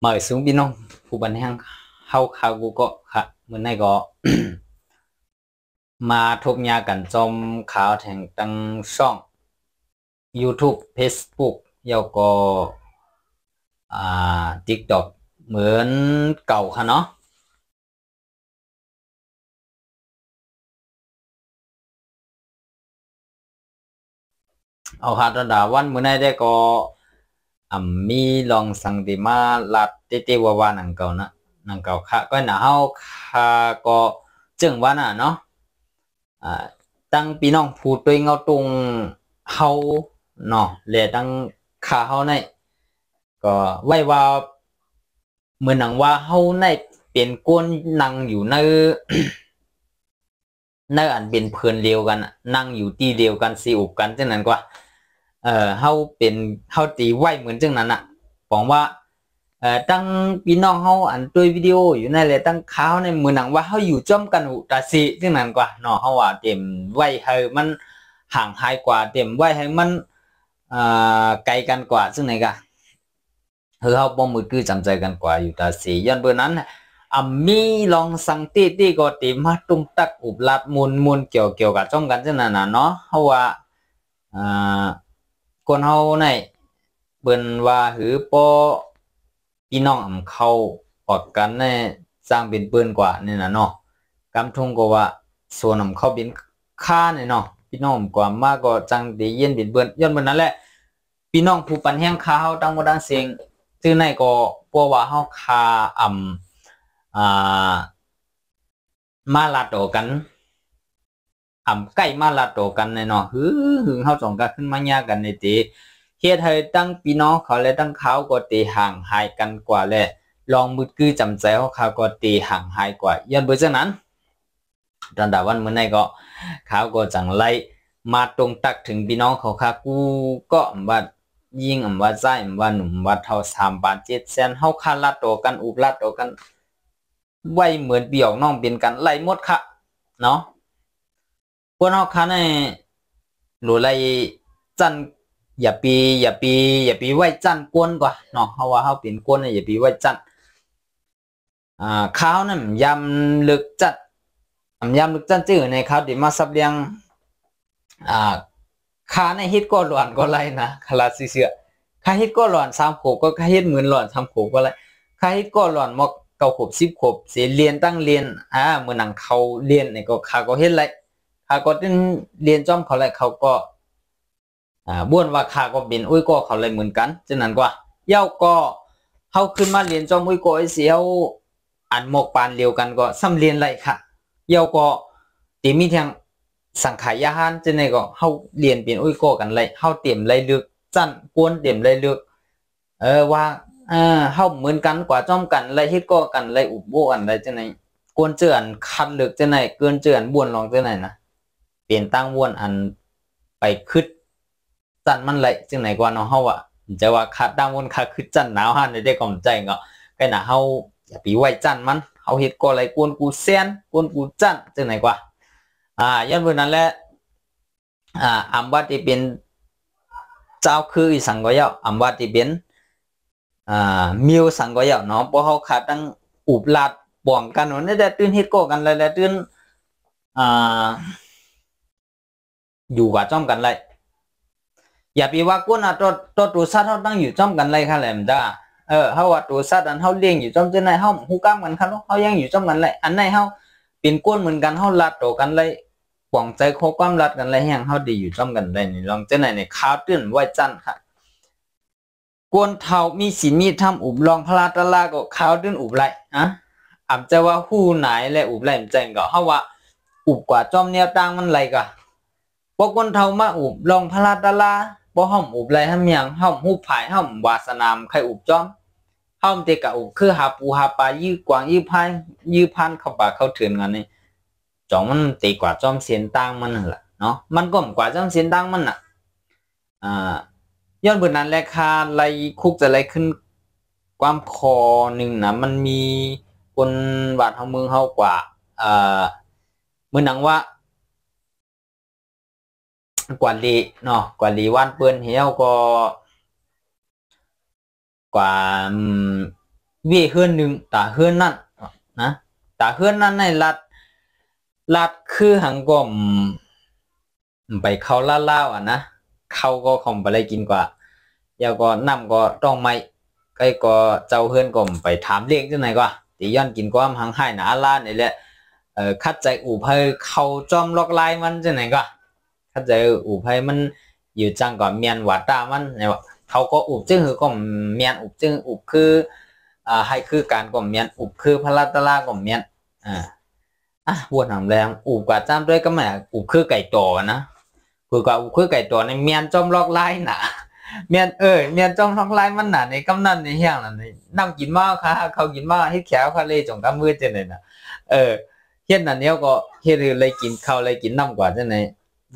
mời xuống bên nông phụ bản hang hao khao gu cóค่ะมื่อnayก็ มาทบยากันจอมข่าวแห่งตั้งช่อง YouTube Facebook แล้วก็TikTok เหมือนเก่าค่ะเนาะเอาค่ะตอนดาวันมื่อnayได้ก็มีลองสั่งดีมาลัดเตวาวาหนังเก่านะหนังเก่าค่ะก็หนาเฮาค่ะก็จึงว่าน่ะเนาะตั้งพี่น้องผู้ตัวเงาตรงเฮาเนาะและตั้งขาเฮาในก็ไว้ว่าเหมือนหนังว่าเฮาในเป็นก้นนั่งอยู่ใน ในอันเป็นเพื่อนเดียวกันนั่งอยู่ที่เดียวกันสิอุบกันจังนั้นกว่าเฮาเป็นเฮาตีไว้เหมือนจังนั้นอ่ะบอกว่าตั้งพี่น้องเฮาอันตัววิดีโออยู่ในเลยตั้งข่าวในเหมือนหนังว่าเฮาอยู่จ้อมกันอุตาสิจังนั้นกว่าเนาะเฮาว่าเต็มไว้ให้มันห่างหายกว่าเต็มไว้ให้มันไกลกันกว่าซึ่งไหนกะเฮาบ่มือคือจำใจกันกว่าอยู่ตาสิย้อนเบอร์นั้นมีลองสังเกตที่ก็ติมาตุ้มตักอุบลัดมุนเกี่ยวกับจ้องกันจังนั้นน่ะเนาะเฮาว่าคนเฮาในเบิ่นว่าหือปอพี่น้องเข้าออกกันในสร้างเป็นปืนกว่านี่น่ะเนาะกำทงก็ว่าส่วนเข้าเป็นค่าเนี่ยเนาะพี่น้องกว่ามากก็จังได้เย็นเป็นเบิ่นย้อนเบิ่นนั้นแหละพี่น้องผู้ปันแห้งคาเฮาตั้งบ่ดังเสียงซื่อในก็ปัวว่าเฮาคามาลาโตกันใกล้มาลาโตกันในเนาะหึงเฮาสองกันขึ้นมายากันในตีเฮ็ดให้ตั้งพี่น้องเขาและตั้งเขาก็ตีห่างหายกันกว่าแหละลองมืดคือจำใจเขาก็ตีห่างหายกว่าย้อนเบอร์จังนั้นตอนดาวันมื้อนี้ก็เขาก็จังไล่มาตรงตักถึงพี่น้องเขาค่ะกูก็ว่ายิ่งว่าใจว่าหนุ่มว่าเท่า3 บาท 7 แสนเฮาคาลาโตกันอุบลาโตกันไว้เหมือนเบี่ยวน้องเป็นกันไล่หมดค่ะเนาะพวกเฮาคันในหรือไล่จันอย่าปีไว้จันกวนกว่าเนาะเฮาว่าเฮาเป็นกวนอย่าปีไว้จันข้าวนั่นยำลึกจัดยำลึกจันจื้อในข้าวที่มาซับเลียงค่าในฮิตก็หลอนก็ไรนะคลาสิเสือค่าฮิตก็หลอน3 ขวบก็ค่าฮิตเหมือนหลอน3 ขวบก็ไรค่าฮิตก็หลอนมอก9 ขวบ10 ขวบเสียเรียนตั้งเรียนเหมือนหนังเขาเรียนเนี่ยก็ข้าก็เฮ็ดไรข้าก็ตึ้งเรียนจ้อมเขาไรเขาก็บ้วนว่าข้าก็เป็นอุ้ยก็เขาเลยเหมือนกันฉะนั้นกว่าเย้าก็เขาขึ้นมาเรียนจ้อมอุ้ยก็ไอเสียวอันหมกปานเดียวกันก็ซ้ำเรียนไรค่ะเย้าก็ตีมีทางสังขายาหารจังได๋ก็เฮาเรียนเป็นอุ้ยก็กันไรเฮาเตรียมไรลึกจั่นกวนเตรียมไรลึกว่าเฮาเหมือนกันกว่าจ้อมกันไรเฮ็ดก็กันไรอุบโบกันไรจังได๋กวนเจือนคัดลึกจังได๋เกินเจือนบ้วนลองจังได๋นะเปลี่ยนตั้งบ้วนอันไปคึดจั่นมันไรจังได๋กว่าเนาะเฮาอ่ะจะว่าคัดตั้งบ้วนคัดคึดจั่นหนาวหันได้ก่อมใจก็ไก่น่ะเฮาอย่าไปไว้จั่นมันเฮาเฮ็ดก็ไรกวนกูแซนกวนกูจั่นจังได๋กว่าย้อนเบอร์นั้นแหละอำว่าที่เป็นเจ้าคืออีสังก็ยาวอำว่าที่เป็นมิวสังก็ยาวเนาะเพราะเขาขาดตั้งอุบลาดบ่องกันวันนี้ได้ตื่นเฮ็ดก็กันเลยแล้วตื่นอยู่กับจ้อมกันเลยอย่าไปว่ากูน่ะตัวสัตว์เขาตั้งอยู่จ้อมกันเลยค่ะแหละมันจ้าเฮาว่าตัวสัตว์อันเฮาเลี้ยงอยู่จ้อมจังได๋เฮาฮู้กล้ามกันค่ะเนาะเฮายังอยู่จ้อมกันเลยอันไหนเฮาเป็นก้นเหมือนกันเฮาลัดโตกันเลยหวังใจโคความรัดกันเลยแห่งเฮาดีอยู่จ้อมกันได้นี่ลองจังไหนในข่าวตื่นไว้จันค่ะกวนเฒ่ามีศีลมีธรรมอุบลองพระตะลาก็ข่าวตื่นอุบไหลอำจะว่าฮู้ไหนและอุบไหลมันแจ้งก็เฮาว่าอุบกว่าจ้อมแนวต่างมันไหลก็บ่กวนเฒ่ามาอุบลองพระตะลาบ่ห้อมอุบไหลหำหยังห้อมฮู้ภายห้อมวาสนามใครอุบจ้อมห้อมเตกะอุบคือหาปูหาปลายื้อกวางยื้อพายยื้อพันเข้าป่าเข้าเถือนกันนี่จ่องมันตีกว่าจอมเสียนตังมันนั่นแหละเนาะมันก็กว่าจอมเสียนตังมันย้อนเบอร์นั้นแหละค่ะไรคุกจะไรขึ้นความคอหนึ่งนะมันมีคนบาดเฮาเมืองเฮากว่าเหมือนหนังว่ากว่าลีเนาะกว่าลีว่านเปิ้นเหี่ยวก็กว่า เวียเฮือนหนึ่งตาเฮือนนั่นนะตาเฮือนนั่นในลัดคือหังก็ไปเขาล่าอ่ะนะเขาก็คงไปเลยกินกว่าแล้วก็น้ำก็ต้องไม่ใกล้ก็เจ้าเฮือนก็ไปถามเรียกจังไหนกว่าตีย้อนกินความหังให้หนาล้านนี่แหละคัดใจอู่ให้เขาจอมล็อกลายมันจังไหนก็คัดใจอู่ให้มันอยู่จังก่อนเมียนหวาตามันเนี่ยเขาก็อุบจึงคือก็เมียนอุบจึงอุบคือให้คือการก็เมียนอุบคือพระตลาก็เมียนวนหำแรงอุบกว่าจ้ำด้วยก็ไม่อุบคือไก่ต่อนะคือกว่าอุบคือไก่ต่อในเมียนจอมล็อกลายน่ะเมียนเมียนจอมล็อกลายมันหนาในกำนันในเฮียงนั่นนั่งกินมากค่ะเขากินมากให้แขวเขาเลยจงกำมือจังเลยนะเฮ็ดนั่นเนี้ยก็เฮ็ดเลยกินข้าวเลยกินน้ำกว่าจังไหน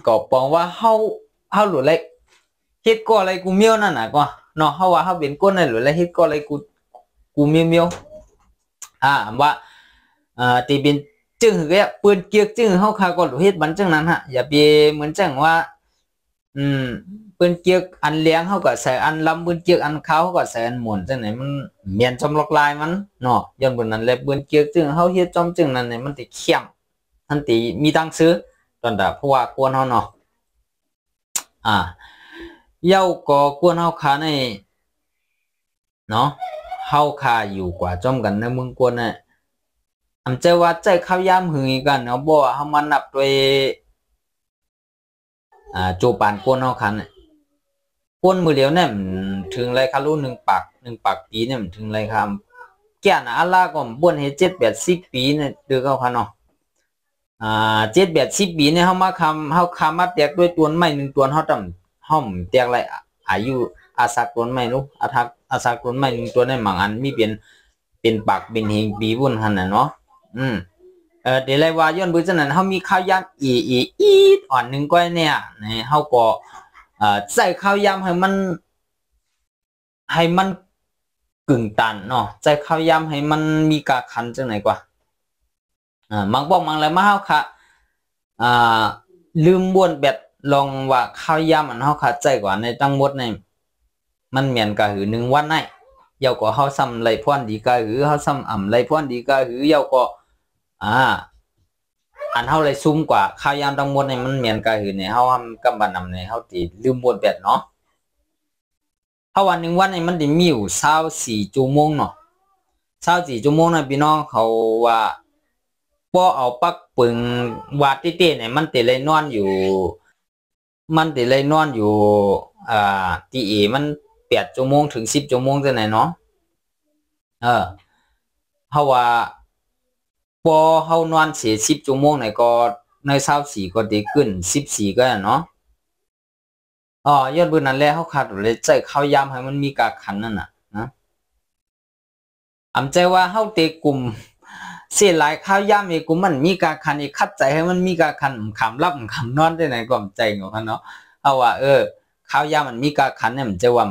ก็ปองว่าเฮาหลุดเลยเฮ็ดก็อะไรกูเมียวนั่นน่ะก็เนาะเฮาว่าเฮาเป็นก้นนั่นหลุดเลยเฮ็ดก็อะไรกูเมียวว่าตีเป็นจึงหือเนี่ยปืนเกียกจึงเฮาคาก็หลุดเฮ็ดมันจังนั้นฮะอย่าไปเหมือนจังว่าปืนเกียกอันเลี้ยงเฮาก็ใส่อันลำปืนเกียกอันเขาเฮาก็ใส่อันหมุนจังไหนมันเมียนจอมล็อกลายมันเนาะย้อนบนนั้นแหละปืนเกียกจึงเฮาเฮ็ดจอมจึงนั้นเนี่ยมันสิเข้มทันทีมีตังซื้อตอนดาเพราะว่ากวนเฮาเนาะเย้าก็กวนเฮาคาในเนาะเฮาคาอยู่กว่าจอมกันในเมืองกวนน่ะอำใจว่าใจข้าวยามหือกันเนาะบ่เฮามานับด้วยโจปานกวนเฮาคันกวนมือเดียวเนี่ยถึงไรคารู้1 ปากปีเนี่ยถึงไรครับแก่น่ะอะลาก็บ่นเฮ็ด7-80 ปีเนี่ยดือเขาคันเนาะ7-80 ปีเนี่ยเฮามาแตกด้วยตัวไม้1ตัวเฮาแตกไรอายุอาศักตัวไม้ลูกอาศักตัวไม้1ตัวในบางอันมีเป็นปากเป็นเฮงปีวุ่นหั่นน่ะเนาะเดี๋ยวไรว่าย้อนเบิ่งจังนั้นเฮามีข้าวยามอีอ่อนนึงก้อยเนี่ยเฮาก็ใส่ข้าวยำให้มันกึ่งตันเนาะใส่ข้าวยำให้มันมีกาคันจังไหนกว่ามังบอกมังแล้วมาเฮาค่ะลืมบ้วนแบบลองว่าข้าวยำอันเฮาค่ะใจกว่าในทั้งหมดในมันเหมือนกะหือ1 วันได้เยาก็เฮาซ้ำไรพ่อนดีกะหือเฮาซ้ำไรพ่อนดีกะหือเยาก็อันเฮาเลยซุ่มกว่าข้าวยำทั้งหมดในมันเหมือนกะหือเนี่ยเฮากำบันนำในเฮาติลืมบ้วนแบบเนาะเฮาวัน1 วันนี่มันได้มีอยู่24 ชั่วโมงเนาะ24 ชั่วโมงนะพี่น้องเขาว่าบ่เอาปักปึงวาดติเต้เนี่ยมันติเลยนอนอยู่ตีมัน8 ชั่วโมงถึง10 ชั่วโมงจังไหนเนาะเฮาว่าพอเฮานอนเสีย10 ชั่วโมงเนี่ยก็ใน24ก็ได้ขึ้น14ก็เนาะยอดเบิ่งนั่นแหละเฮาขาดเลยใจข้าวยามให้มันมีกาคันนั่นน่ะนะอำใจว่าเฮาเตกลุ่มเสียหลายข้าวยามอีกลุ่มมันมีกาคันอีกคัดใจให้มันมีกาคันขำรับขำนอนได้ไหนก็ใจเนาะเนาะเอาว่าข้าวยามมันมีกาคันเนี่ยมันจะว่า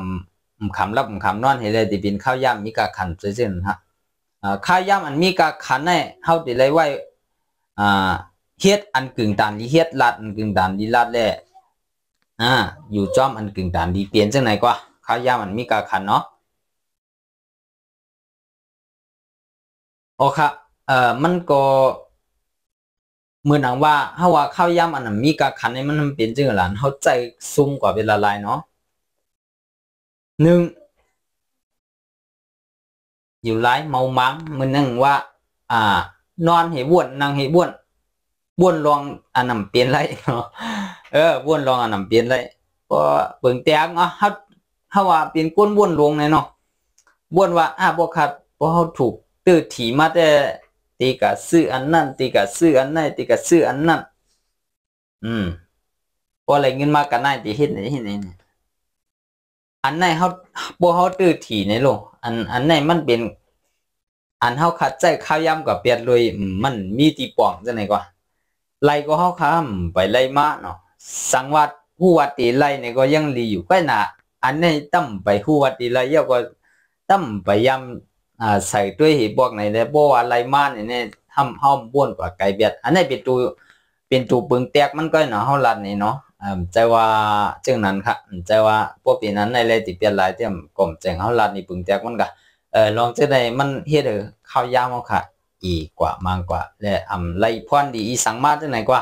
ขำรับขำนอนให้เลยที่เป็นข้าวยามมีกาคันซื่อๆฮะข้าวยามมันมีกาคันเนี่ยเฮาได้เลยไว้เฮ็ดอันกึ่งตามดีเฮ็ดลัดอันกึ่งตามดีลัดแลอยู่จอมอันกึ่งตามดีเปลี่ยนจังไหนกว่าข้าวยามมันมีกาคันเนาะโอเคมันก็เหมือนว่าเฮาว่าข้าวยามอันนั้นมีกาคันให้มันเป็นจังหลานเฮาใจซุ่มกว่าเวลาลายเนาะ1อยู่หลายเมามังมันนึงว่านอนให้บ้วนนั่งให้บ้วนลองอันนั้นเปลี่ยนไรเนาะบ้วนลองอันนั้นเปลี่ยนไรก็เบิ่งแตงเฮาว่าเป็นก้นบ้วนลงเนาะบ้วนว่าบ่คัดบ่เฮาถูกตื้อถีมาแต่ตีกะซื้ออันนั้นตีกะซื้ออันนั้นตีกะซื้ออันนั้นพออะไรเงินมากันได้ตีเฮ็ดนี่อันไหนเฮาบ่เฮาตื้อถีในโลกอันไหนมันเป็นอันเฮาคัดใจข้าวยำกับเปียดเลยมันมีตีป่องจังไหนกว่าไล่ก็เฮาค้ามไปไล่มาเนาะสังวัดผู้วัดตีไล่เนี่ยก็ยังดีอยู่ใกล้หน้าอันไหนตั้มไปผู้วัดตีไล่เยาก็ตั้มไปยำใส่ด้วยหีบอกไหนได้บ่ว่าไล่มาเนี่ยทำเฮาบ้วนกว่าไก่เบียดอันไหนเป็นตัวปึงแตกมันก็เนาะเฮาลัดนี่เนาะใจว่าจังนั้นค่ะใจว่าพวกปีนั้นในเลยติเปลี่ยนหลายเต็มก่อมแจงเฮาลัดนี่ปึงแตกมันก็ ลองจะได้มันเฮ็ดข้าวยามเอาค่ะอีกกว่ามากกว่าและไล่พรดีอีสังมาจังไหนกว่า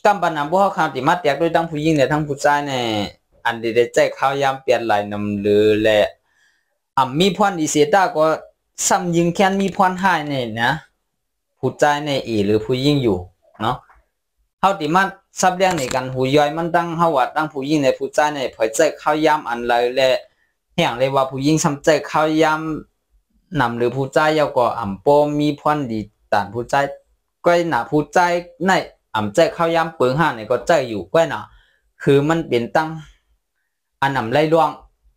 กำบันนำพวกเขาติมาแตกด้วยทั้งผู้หญิงและทั้งผู้ชายเนี่ยอันได้ใจข้าวยามเปลี่ยนไหลนำหรือและมีพรดีเสียตาก็ซ้ำยิงแค่นมีพรหายเนี่ยนะผู้ชายในหรือผู้หญิงอยู่เนาะเฮาติมาซับเรื่องในกันหูย่อยมันตั้งเฮาว่าตั้งผู้หญิงในผู้ชายในเผยใจข้าวยามอันไรและแห่งเลยว่าผู้หญิงซ้ำใจข้าวยามนำหรือผู้ชายเยาก็โปมีพรดีต่านผู้ชายก็หนาผู้ชายในใจข้าวยามเปิงห้าเนี่ยก็ใจอยู่ก็หนาคือมันเป็นตั้งอันไล่ล่วง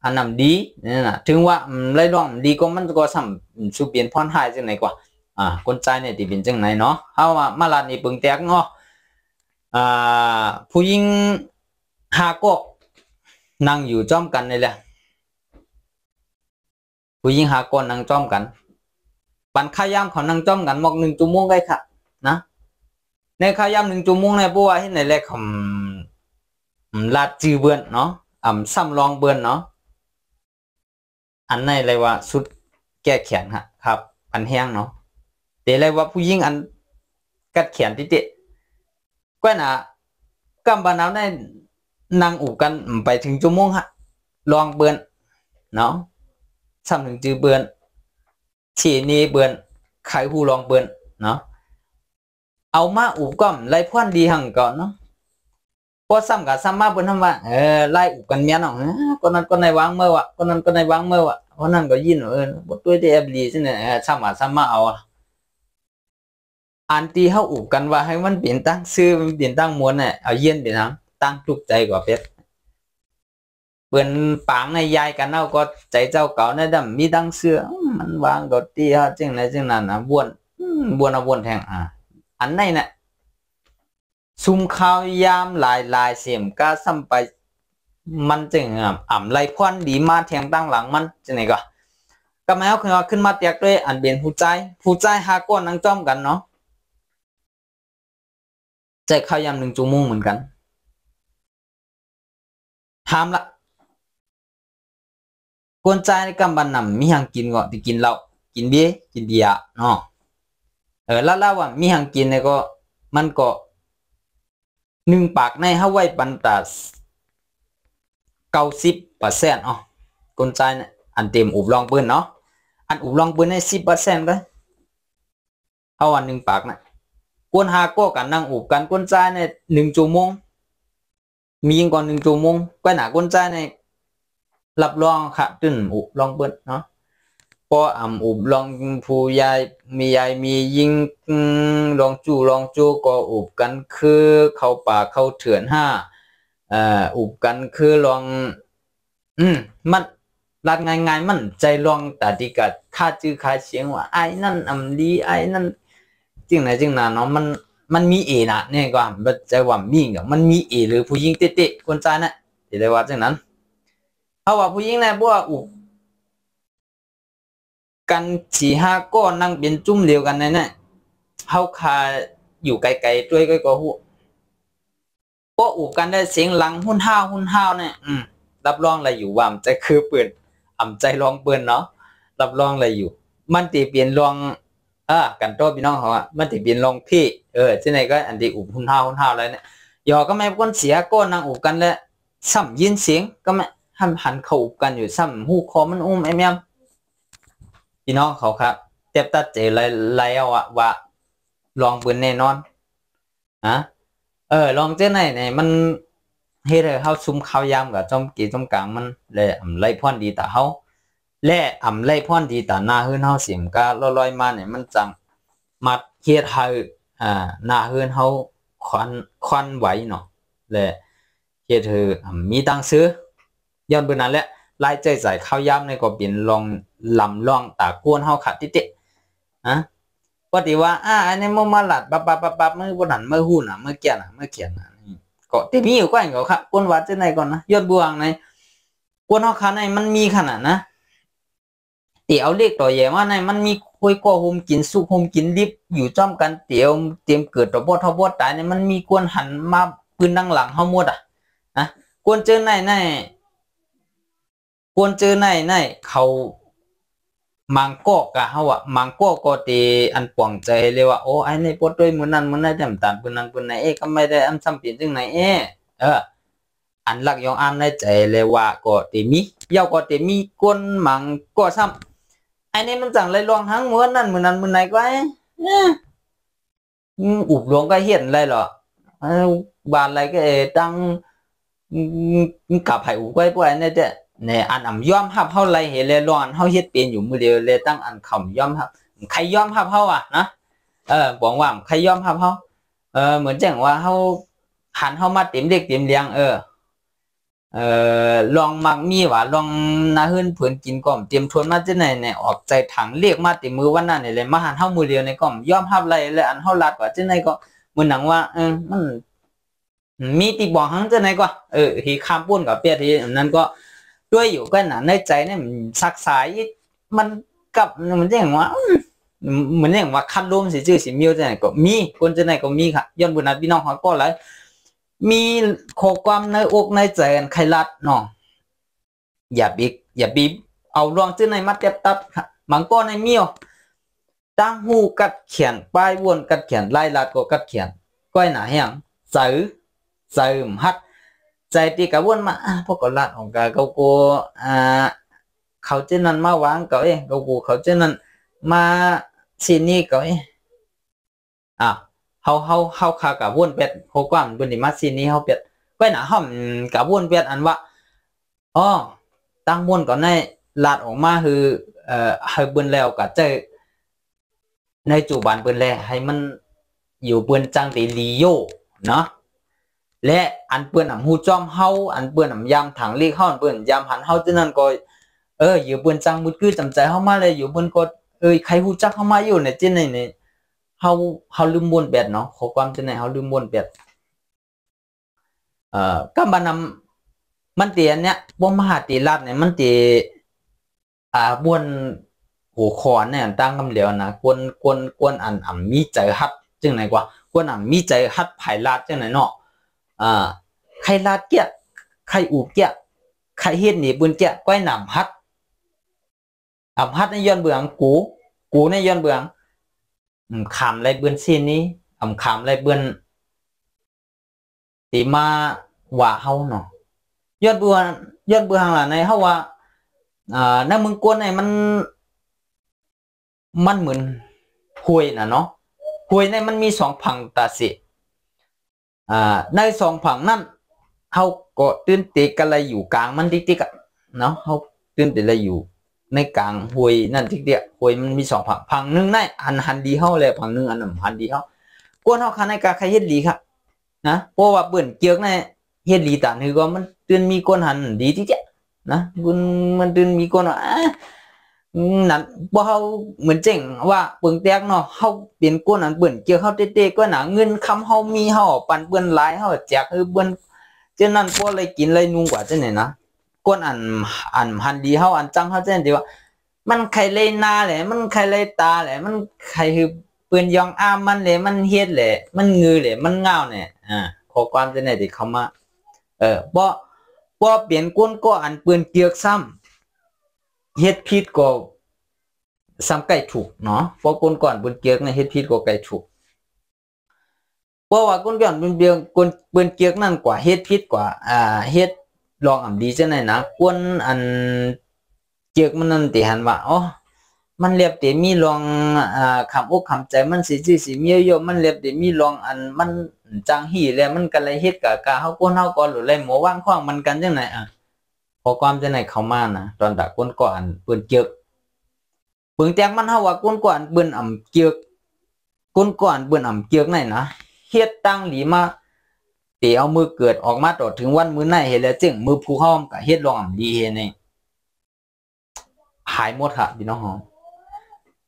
อันดีนี่นะถึงว่าไล่ล่วงดีก็มันก็ซ้ำสูเปลี่ยนพรหายจังไหนกว่าคนใจเนี่ยที่เป็นจังไหนเนาะเฮามาลานี่เปิงแตกเนาะผู้หญิง5กนั่งอยู่จ้อมกันนี่แหละผู้หญิง5คนนั่งจ้อมกันปันข้าวยามเขานั่งจ้อมกันหมอก1 ชั่วโมงได้ค่ะนะในข้าวยาม1 ชั่วโมงเนี่ยเพราะว่าที่ไหนแหละลาดจือเบือนเนาะซ้ำลองเบือนเนาะอันไหนเลยว่าสุดแก้แขนครับอันแห้งเนาะแต่เลยว่าผู้หญิงอันกัดแขนติก็น่ะกำบานเอาได้นั่งอู่กันไปถึงชั่วโมงลองเบือนเนาะซ้ำถึงจือเบือนฉีนีเบือนไขหูลองเบือนเนาะเอามาอู่ก้อมไล่พ่อนดีหังก่อนเนาะพอซ้ำกับซ้ำมาเบือนทำว่าไล่อู่กันเมียน้องคนนั้นก็ในวางเมื่อวะคนนั้นก็ในวางเมื่อวะคนนั้นก็ยินบทด้วยที่แอบดีใช่ไหมซ้ำกับซ้ำมาเอาอันที่เขาอู่กันว่าให้มันเปลี่ยนตั้งซื้อมันเปลี่ยนตั้งมวลเนี่ยเอาเย็นเปลี่ยนตั้งทุกใจกว่าเป็ดเปื่อนปางในยายกันเอาก็ใจเจ้าเก่าในดำมีตั้งเสื้อมันวางก็ตีฮะจึงไหนจึงนั้นนะบ้วนเอาบ้วนแทงอันไหนเนี่ยซุ่มข้าวยามลายเสียมก้าซ้ำไปมันจึงไรควันดีมาแทงตั้งหลังมันจะไหนก็ก็แม้ว่าขึ้นมาเตียกด้วยอันเป็นผู้ใจ5 ก้อนนั่งจ้อมกันเนาะใจข้าวยาม1 ชั่วโมงเหมือนกันถามละกวนใจในกำบันนำมีหังกินก็ที่กินเหล้ากินเบียร์เนาะแล้วว่ามีหังกินเนี่ยก็มันก็1 ปากในเฮาไว้ปันตา90%กวนใจเนี่ยอันเต็มอุบลองปืนเนาะอันอุบลองปืนใน10%ก็เอาวัน1 ปากนะกวน5 ก็กันนั่งอุบกันกวนใจใน1 ชั่วโมงมียิ่งก่อน1 ชั่วโมงก็หนากวนใจในรับรองค่ะตึ้นอุบลองเบิ้ลเนาะพออุบลองผู้ยายมียิงลองจูก็อุบกันคือเข้าป่าเข้าเถื่อนอุบกันคือลองมันรัดง่ายมันใจลองแต่ดีกัดค่าจื้อค่าเสียงว่าไอ้นั่นดีไอ้นั่นจริงไหนจริงนะเนาะมันมีนะเนี่ยก็ใจว่ามีกับมันมีหรือผู้หญิงเตะคนใจนะที่ได้ว่าจังนั้นเพราะว่าผู้หญิงในบัวอุบกัน4 5 ก้อนนั่งเป็นจุ่มเดียวกันเนี่ยเขาคาอยู่ไกลๆด้วยก็หูพวกอุบกันได้เสียงหลังหุ่นห้าวเนี่ยรับรองอะไรอยู่ว่าใจคือเปิดใจลองเปิดเนาะรับรองอะไรอยู่มันตีเปลี่ยนลองกันโตพี่น้องเขามันตีเปลี่ยนลองพี่ที่ไหนก็อันที่อุบหุ่นห้าวอะไรเนี่ยยอก็ไม่ก้นเสียก้อนนั่งอุบกันแล้วซ้ำยินเสียงก็ไม่หันเข้ากันอยู่ซ้ำหูคอมันแอมพี่น้องเขาครับเต็บตัดเจไรเอาว่าลองปืนแน่นอนลองเจ้าไหนมันเฮ็ดให้เฮาซุ่มข้าวยามกับจอมกีจอมกลางมันและไรพรดีตาเฮาและไรพรดีตาหน้าเฮือนเฮาเสียมกาลอยมาเนี่ยมันจังมัดเฮ็ดให้หน้าเฮือนเฮาควันไหวเนาะและเฮ็ดให้มีตังซื้อย้อนเบิ่นนั้นแหละรายใจใส่ข้าวยามในก็เป็นลองลำล่องตากวนเฮาขาดติปกติว่าอันนี้มันมาหลัดปับมือบนหันมือหูน่ะมือเกียนมือเขียนก็ที่มีอยู่ก็อย่างเงี้ยครับกวนวัดจะไหนก่อนนะยอดบวงในกวนเฮาขาในมันมีขนาดนะเตี๋ยวเล็กต่อใหญ่ว่าในมันมีคุยก็โฮมกินสุกโฮมกินดิบอยู่จ้อมกันเตี๋ยวเตรียมเกิดตัวบอดตายเนี่ยมันมีกวนหันมาปืนดังหลังเฮาหมดนะกวนเจอใน กวนเจอในเขามังก็กะเฮาอ่ะมังก็ตีอันป่วงใจเลยว่าโอ้ไอ้ในปวดด้วยมื้อนั้นมื้อนั้นจำตานปืนนั้นปืนไหนก็ไม่ได้อันซ้ำเปลี่ยนจังไหนอันหลักยองอันในใจเลยว่าก็ตีมีเยาก็ตีมีกวนมังก็ซ้ำไอ้นี่มันจังเลยลองทั้งมื้อนั้นมื้อนั้นมื้อไหนก็อุบหลวงก็เห็นเลยเหรอบานอะไรก็ตั้งกับไผอุบไว้ป่วยเนี่ยเด้เนี่ยอันอ่ำยอมรับเฮาไรเห็นเลยร้อนเฮาเฮ็ดเป็นอยู่มื้อเดียวเลยตั้งอันคำยอมรับใครยอมรับเฮาอ่ะนะบอกว่าใครยอมรับเฮาเหมือนจังว่าเฮาหันเฮามาเต็มเด็กเต็มเลี้ยงลองมักมีว่าลองนาหื้นเพิ่นกินก่อมเตรียมทวนมาจังไหนเนี่ยออกใจถังเรียกมาติมือวันนั้นนี่เลยมาหันเฮามือเดียวในก่อมยอมรับไรเลยอันเฮาลัดว่าจังไหนก็มื้อหนังว่ามันมีติบอกหังจังไหนก็ที่ข้ามปุ้นกับเปียที่นั้นก็ด้วยอยู่กันน่ะในใจเนี่ยมันสักสายมันกับมันจังว่าเหมือนอย่างว่าคันลมสิชื่อสิมิวจังไหนก็มีคนจังไหนก็มีค่ะย้อนบุญนัดพี่น้องเฮาก็หลายมีข้อความในอกในใจกันใครลัดเนาะอย่าบีบเอาลองชื่อในมัดเก็บตัดมังก็ในเมียวตั้งหูกัดเขียนป้ายวนกัดเขียนไล่ลัดก็กัดเขียนก้อยหนาแห้งใส่ฮัดใจตีกะวนมาพวกก็ลัดของกะเขาโกเขาเจนั้นมาวางเขาเขาโกเขาเจนั้นมาซีนี่เขาเขาคากะวนเป็ดโคกว้างบนดิมาซีนี่เขาเป็ดก้อยหนาห้อมกะวนเป็ดอันว่าตั้งวนก่อนในลาดออกมาคือให้เบิ้นแล้วก็เจอในจุบันเบิ้นแล้วให้มันอยู่เบิ้นจังตีลีโยเนาะและอันเปิ้นหูจอมเฮาอันเปิ้นยามถังเลขเฮาอันเปิ้นยามหันเฮาจังนั้นก็อยู่เปิ้นจังมุดคือจำใจเฮามาเลยอยู่เปิ้นก็ใครฮู้จักเฮามาอยู่ในจังไหนนี่เฮาลืมบ่นแบดเนาะขอความจังไหนเฮาลืมบ่นแบดก็บ่นำมันเตียนเนี่ยบ่มหาติรัฐเนี่ยมันติบวนหัวคอนเนี่ยตั้งคำเหลียวนะกวนอันมีใจฮัดจังไหนกว่ากวนอันมีใจฮัดภายลาดจังไหนเนาะใครลาดเกี้ยใครอูบเกี้ยใครเฮ็ดหนีปืนเกี้ยก้อยนำฮัดฮัดในย้อนเบืองกูในย้อนเบืองขามไรเบือนซีนนี้ขามไรเบือนตีมาว่าเฮาเนาะย้อนเบืองล่ะในเฮาว่าในเมืองกวนเนี่ยมันเหมือนห้วยนะเนาะห้วยในมันมี2ผังตาสิใน2ผังนั้นเฮาก็ตื่นเตะกันเลยอยู่กลางมันติ๊กๆเนาะเฮาตื่นเตะเลยอยู่ในกลางห้วยนั่นติ๊กๆห้วยมันมี2ผังนึงในหันดีเฮาเลยผังนึงอันนั้นหันดีเฮากวนเฮาคันในกะใครเฮ็ดดีครับนะเพราะว่าเปิ้นเกียกในเฮ็ดดีตานคือก็มันตื่นมีคนหันดีติ๊กๆนะมันตื่นมีคนว่านั่นบ่เฮาเหมือนเจ๋งว่าเปิงแตกเนาะเฮาเป็นคนอันเปิ้นเกี่ยวเฮาเตะๆก็หนาเงินคำเฮามีเฮาปันเปิ้นหลายเฮาแจกเปิ้นจังนั้นบ่เลยกินเลยนุ่งกว่าจังไหนนะคนอันหันดีเฮาอันจังเฮาจังที่ว่ามันใครเลยนาแหละมันใครเลยตาแหละมันใครคือเปิ้นยองอ้ามมันแหละมันเฮ็ดแหละมันงือแหละมันง่าวเนี่ยขอความจังไหนที่เขามาบ่เปลี่ยนคนก็อันเปิ้นเกียกซ้ำเฮ็ดผิดก็ซ้ำไก่ถูกเนาะเพราะคนก่อนบนเกียกในเฮ็ดผิดก็ไก่ถูกเพราะว่าคนก่อนบนเกียกคนบนเกียกนั่นกว่าเฮ็ดผิดกว่าเฮ็ดลองดีจังไหนนะคนอันเกียกมันนั่นติหันว่ามันเรียบแต่มีลองคำอกคำใจมันสิมีเยอะมันเรียบแต่มีลองอันมันจังหี่แล้วมันก็เลยเฮ็ดกะเฮาคนเฮาก็หรือเลยหมอว่างขวางมันกันจังไหนพอความจังไหนเข้ามานะตอนตะคนก่อนเปิ้นเกียกเบิ่งแตงมันเฮาว่าก้นก่อนเบิ่นเกียกก้นก่อนเบิ่นเกียกไหนนะเฮ็ดตั้งหลีมาเตะเอามือเกิดออกมาต่อถึงวันมื้อไหนเฮ็ดแล้วจึงมือผู้เฮาก็เฮ็ดลองดีเฮ็ดนี่หายหมดค่ะพี่น้องเฮา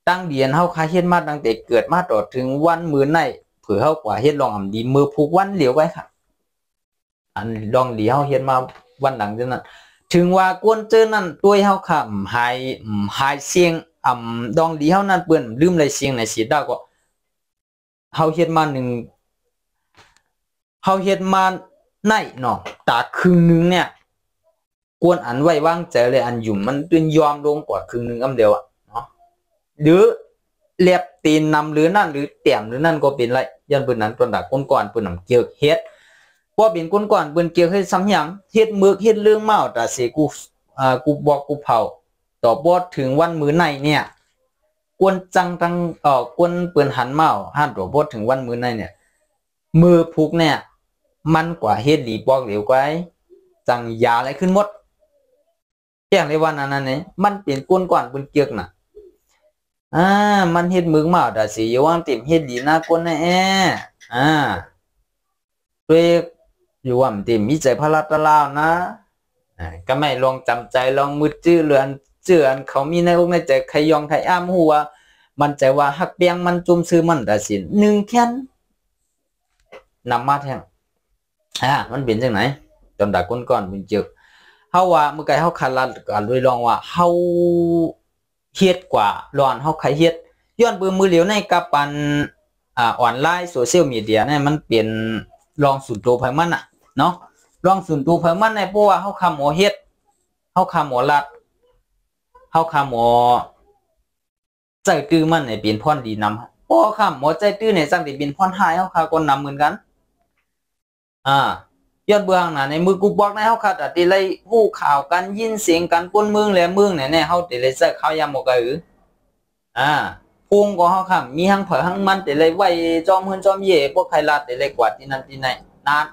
ตั้งเดียนเฮาคาเฮ็ดมาตั้งแต่เกิดมาต่อถึงวันมื้อไหนเผื่อเฮากว่าเฮ็ดลองดีมือผู้วันเหลียวไว้ค่ะอันลองดีเฮาเฮ็ดมาวันหลังจังนั้นถึงว่ากวนเจอนั่นตัวเฮาค่ะหายเสียงดองดีเฮานั่นเปิ้นลืมเลยเสียงในสิดาก็เฮาเฮ็ดมาเฮาเฮ็ดมาในเนาะตาครึ่งนึงเนี่ย กวนอันไว้วางใจเลยอันอยู่มันเป็นยอมลงกว่าครึ่งนึงอำเดียวอ่ะเนาะหรือเล็บตีนนำหรือนั่นหรือเตี่ยมหรือนั่นก็เป็นไรยันเปิ้นนั้นเปิ้นดักก้นก่อนเปิ้นนำเกี่ยวเฮ็ดพอเป็นก้นก่อนเปิ้นเกี่ยวให้ซ้ำหยังเฮ็ดมึกเฮ็ดเรื่องเมาแต่สิกูบอกกูเผาต่อบอดถึงวันมื้อในเนี่ยกวนจังตังกวนเปิ้นหันเมาหันต่อบอดถึงวันมื้อในเนี่ยมือพุกเนี่ยมันกว่าเฮ็ดหลีปอกเหลวกว่าจังยาอะไรขึ้นหมดแจ้งเลยว่านั้นเนี่ยมันเป็นก้นก่อนเปิ้นเกี่ยวน่ะมันเฮ็ดมึกเมาแต่สิอยู่ว่างเต็มเฮ็ดหลีหน้าก้นนะด้วยอยู่ว่ามันเต็มมีใจพระรัตลาวนะก็ไม่ลองจำใจลองมืดจื้อเรือนเจือนเขามีในอกในใจใครยองใครอ้ามหัวมันใจว่าฮักเปียงมันจุ่มซื้อมันแต่สินหนึ่งแค่นนำมาแทงมันเป็นจังไหนจนดักก้นก่อนเป็นเจอเฮาว่าเมื่อไกเฮาคันลัดกันด้วยลองว่าเฮาเฮ็ดกว่าร้อนเฮาใครเฮ็ดย้อนเบิ่งมือเหลียวในกับปันออนไลน์โซเชียลมีเดียเนี่ยมันเป็นลองสุดโตไผมันน่ะเนาะลองสุดโตไผมันในเพราะว่าเฮาคำหมอเฮ็ดเฮาคำหมอลัดเฮาคำหมอใจตื้อมันในเป็นพรดีนำเพราะคำหมอใจตื้อในจังสิเป็นพรหายเฮาคาก็นำเหมือนกันย้อนเบื้องน่ะในมือกูบอกในเฮาคัดติเลยฮู้ข่าวกันยินเสียงกันป้นเมืองและเมืองเนี่ยเฮาติเลยใส่ข่าวยามบ่กะพุงก็เฮาค่ะมีหังเผอหังมันติเลยไว้จอมเฮือนจอมเย่พวกใครลาดติเลยกวาดที่นั่นที่ไหนนาน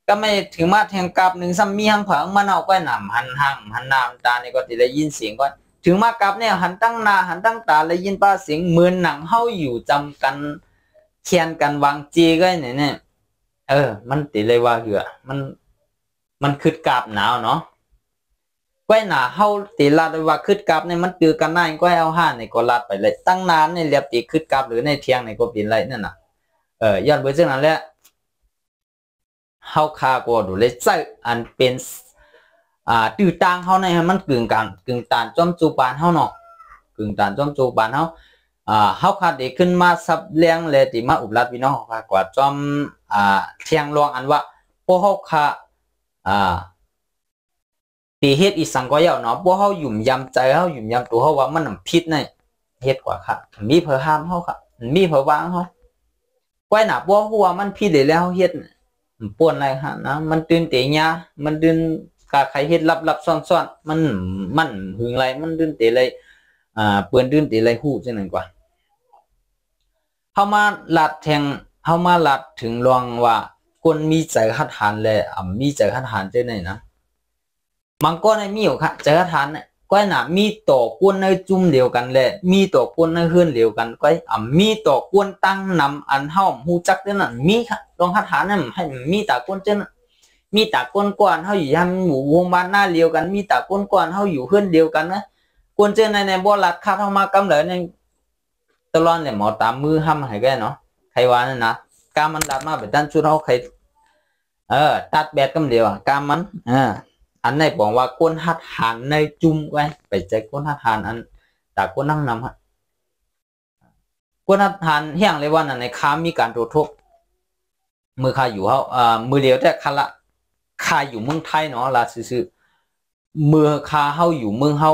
ก็ไม่ถึงมาแทงกับ1ซ้ำมีหังเผอหังมันเอาก็นำหันหังหันน้ำตานี่ก็ติเลยยินเสียงก็ถึงมากับเนี่ยหันตั้งหน้าหันตั้งตาเลยยินป้าเสียงเหมือนหนังเฮาอยู่จำกันเคียนกันวางจีก็เนี่ยมันติเลยว่าเหือมันคืดกาบหนาวเนาะก้อยหนาเฮาติลาดว่าคืดกาบเนี่ยมันตือกันหน้าก้อยเอาห้าในก็ลาดไปเลยตั้งนานเนี่ยเรียบติคืดกาบหรือในเที่ยงในก็เป็นไรนั่นน่ะย้อนเบอร์จังนั้นแหละเฮาคาก็ดูเลยใส่อันเป็นตื้อต่างเฮาในมันกึ่งตานจอมจูปานเฮาเนาะกึ่งตานจอมจูปานเฮาเฮาคาได้ขึ้นมาซับเลี้ยงเลยติมาอุบลัดพี่น้องค่ะกว่าจอมเที่ยงรองอันว่าพวกเฮาคาตีเฮ็ดอีสังก็ยาวเนาะพวกเฮาหยุ่มยำใจเฮาหยุ่มยำตัวเฮาว่ามันผิดในเฮ็ดกว่าค่ะมีเผอห้ามเฮาค่ะมีเผอวางเฮาก้อยหน้าพวกเฮาว่ามันผิดได้แล้วเฮ็ดป่วนอะไรฮะนะมันตื่นเตะยามันตื่นกะใครเฮ็ดลับๆซ่อนๆมันหึงไรมันตื่นเตะเลยเปื้อนตื่นเตะเลยฮู้จังนั้นกว่าเฮามาลัดแทงเฮามาลัดถึงรองว่าคนมีใจคัดหานเลยมีใจคัดหานจังได๋นะมังก็ในมีอยู่ค่ะใจคัดหานเนี่ยก้อยน่ะมีต่อกวนในจุ่มเดียวกันแหละมีต่อกวนในเฮือนเดียวกันก้อยมีต่อกวนตั้งนำอันเฮาฮู้จักจังนั้นมีค่ะลองคัดหานนั้นให้มีตากวนจังนั้นมีตากวนก่อนเฮาอยู่ยามหมู่วงบ้านหน้าเดียวกันมีตากวนก่อนเฮาอยู่เฮือนเดียวกันนะกวนจังในบ่ลัดคัดเฮามากำเลยในตลอดเนี่ยหมอตามมือห้ำให้แกเนาะใครว่านั่นนะกามันดัดมาเป็นด้านชุดเฮาใครตัดแบดกำเดียวกามันอันไหนบอกว่าก้นหัดหันในจุ่มไว้ไปใจก้นหัดหันอันแต่ก้นนั่งนำฮะก้นหัดหันเฮียงเลยว่านั่นในค้ามีการโทษมือคาอยู่เฮามือเดียวแต่คาอยู่เมืองไทยเนาะล่ะซื่อๆมือคาเฮาอยู่เมืองเฮา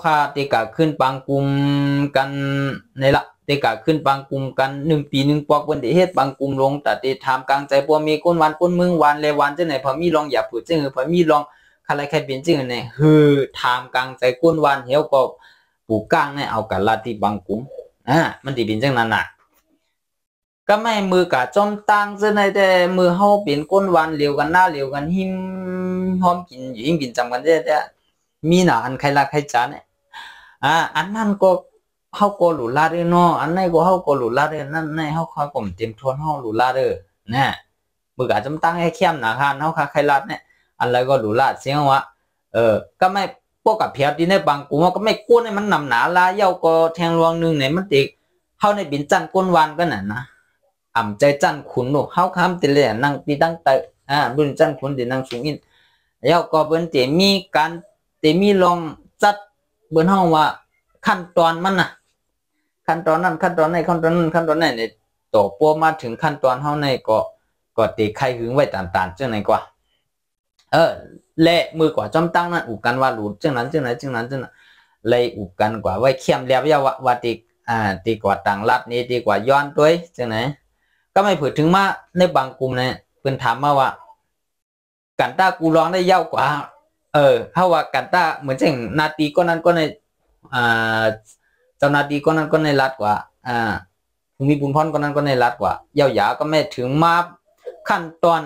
คาติกะขึ้นปางกุมกันในละติกะขึ้นปางกุมกัน1 ปี1ปอกเพิ่นได้เฮ็ดปางกุมลงแต่ติถามกลางใจปัวมีก้นวันก้นมึงวันเลวันจังไหนพอมีลองอย่าพูดจังพอมีลองอะไรใครเป็นจังไหนถามกลางใจก้นวันเหี่ยวก็ปู่ก้างเนี่ยเอากันลาติปางกุมมันสิเป็นจังนั้นน่ะก็ไม่มือกะจอมตังจังไหนแต่มือเฮาเป็นก้นวันเหลียวกันหน้าเหลียวกันหิมหอมกินอยู่หิมกินจำกันได้มีหนาอันใครรักใครจ๋าเนี่ยอันนั้นก็เฮาก็หลุลาเด้อเนาะอันไหนก็เฮาก็หลุลาเด้อนั่นในเฮาคอยผมเต็มทวนเฮาหลุลาเด้อนะมืออาจจะตั้งให้เข้มหนาคานเฮาใครรัดเนี่ยอะไรก็หลุลาเสียงว่าก็ไม่พวกกับเพียบที่ในบางกูก็ไม่ก้นให้มันนำหนาลาเย้าก็แทงรวงนึงเนี่ยมันติเฮาในบินจันก้นวันกันน่ะนะใจจันขุนโนเฮาค้ำติเลยนั่งตีตั้งเตบุญจันขุนตินั่งสูงอินเย้าก็เปิ้นติมีการมีลองจัดเบิ่นเฮาว่าขั้นตอนมันน่ะขั้นตอนนั้นขั้นตอนไหนขั้นตอนนั้นขั้นตอนไหนเนี่ยต่อปัวมาถึงขั้นตอนเฮาในก็ติใครหึงไว้ต่างๆจังไหนกว่า และมือกว่าจอมตั้งนั้นอุกันว่าหลุดจังนั้นเลยอุกันกว่าไว้เข้มแล้วว่าติตีกว่าต่างรัฐนี้ตีกว่าย้อนด้วยจังไหนก็ไม่พูดถึงมาในบางกลุ่มเนี่ยเพิ่นถามมาว่ากันต้ากูร้องได้ยาวกว่าถ้าว่ากันต้าเหมือนเช่นนาตีก็นั้นก็ในเจ้านาตีก็นั้นก็ในรัฐกว่าภูมิบุญพรก็นั้นก็ในรัฐกว่ายาวหยาก็ไม่ถึงมาขั้นตอน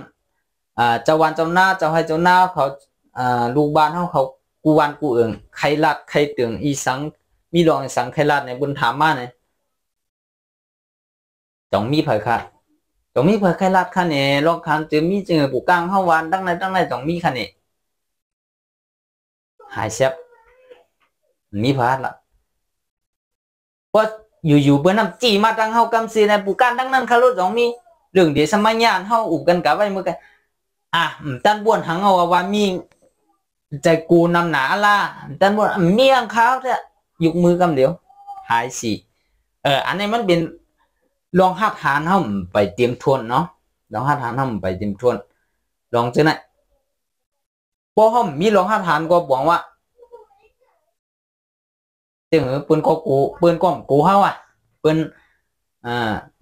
เจ้าวันเจ้าหน้าเจ้าให้เจ้าหน้าเขาลูกบ้านเขากูวันกูเอิงใครรัดใครตึงอีสังมีรองสังใครรัดในบุญถามมาเนี่ยต้องมีเผยค่ะต้องมีเผยใครรัดค่ะเนี่ยลองคันจะมีจึงปูกลางเข้าวันตั้งในต้องมีค่ะเนี่ยหายเสียบมีพลาดละเพราะอยู่เบอร์น้ำจีมาตั้งเข้ากำซีในปูกลางตั้งนั้นคารุต้องมีเรื่องเดี๋ยวสมัยยานเข้าอุบกันกับไว้เมื่อกันตันบ้วนหังเอาว่ามีใจกูนำหนาล่ะตันบ้วนมีอังเขาเถอะยกมือกำเดียวหายสิอันนี้มันเป็นลองหัดหานเขาไปเตรียมทวนเนาะลองหัดหานเขาไปเตรียมทวนลองจังไหนพอเขามีลองหัดหานก็บอกว่าเจ้าปืนก็กูปืนก้อมกูเขาปืน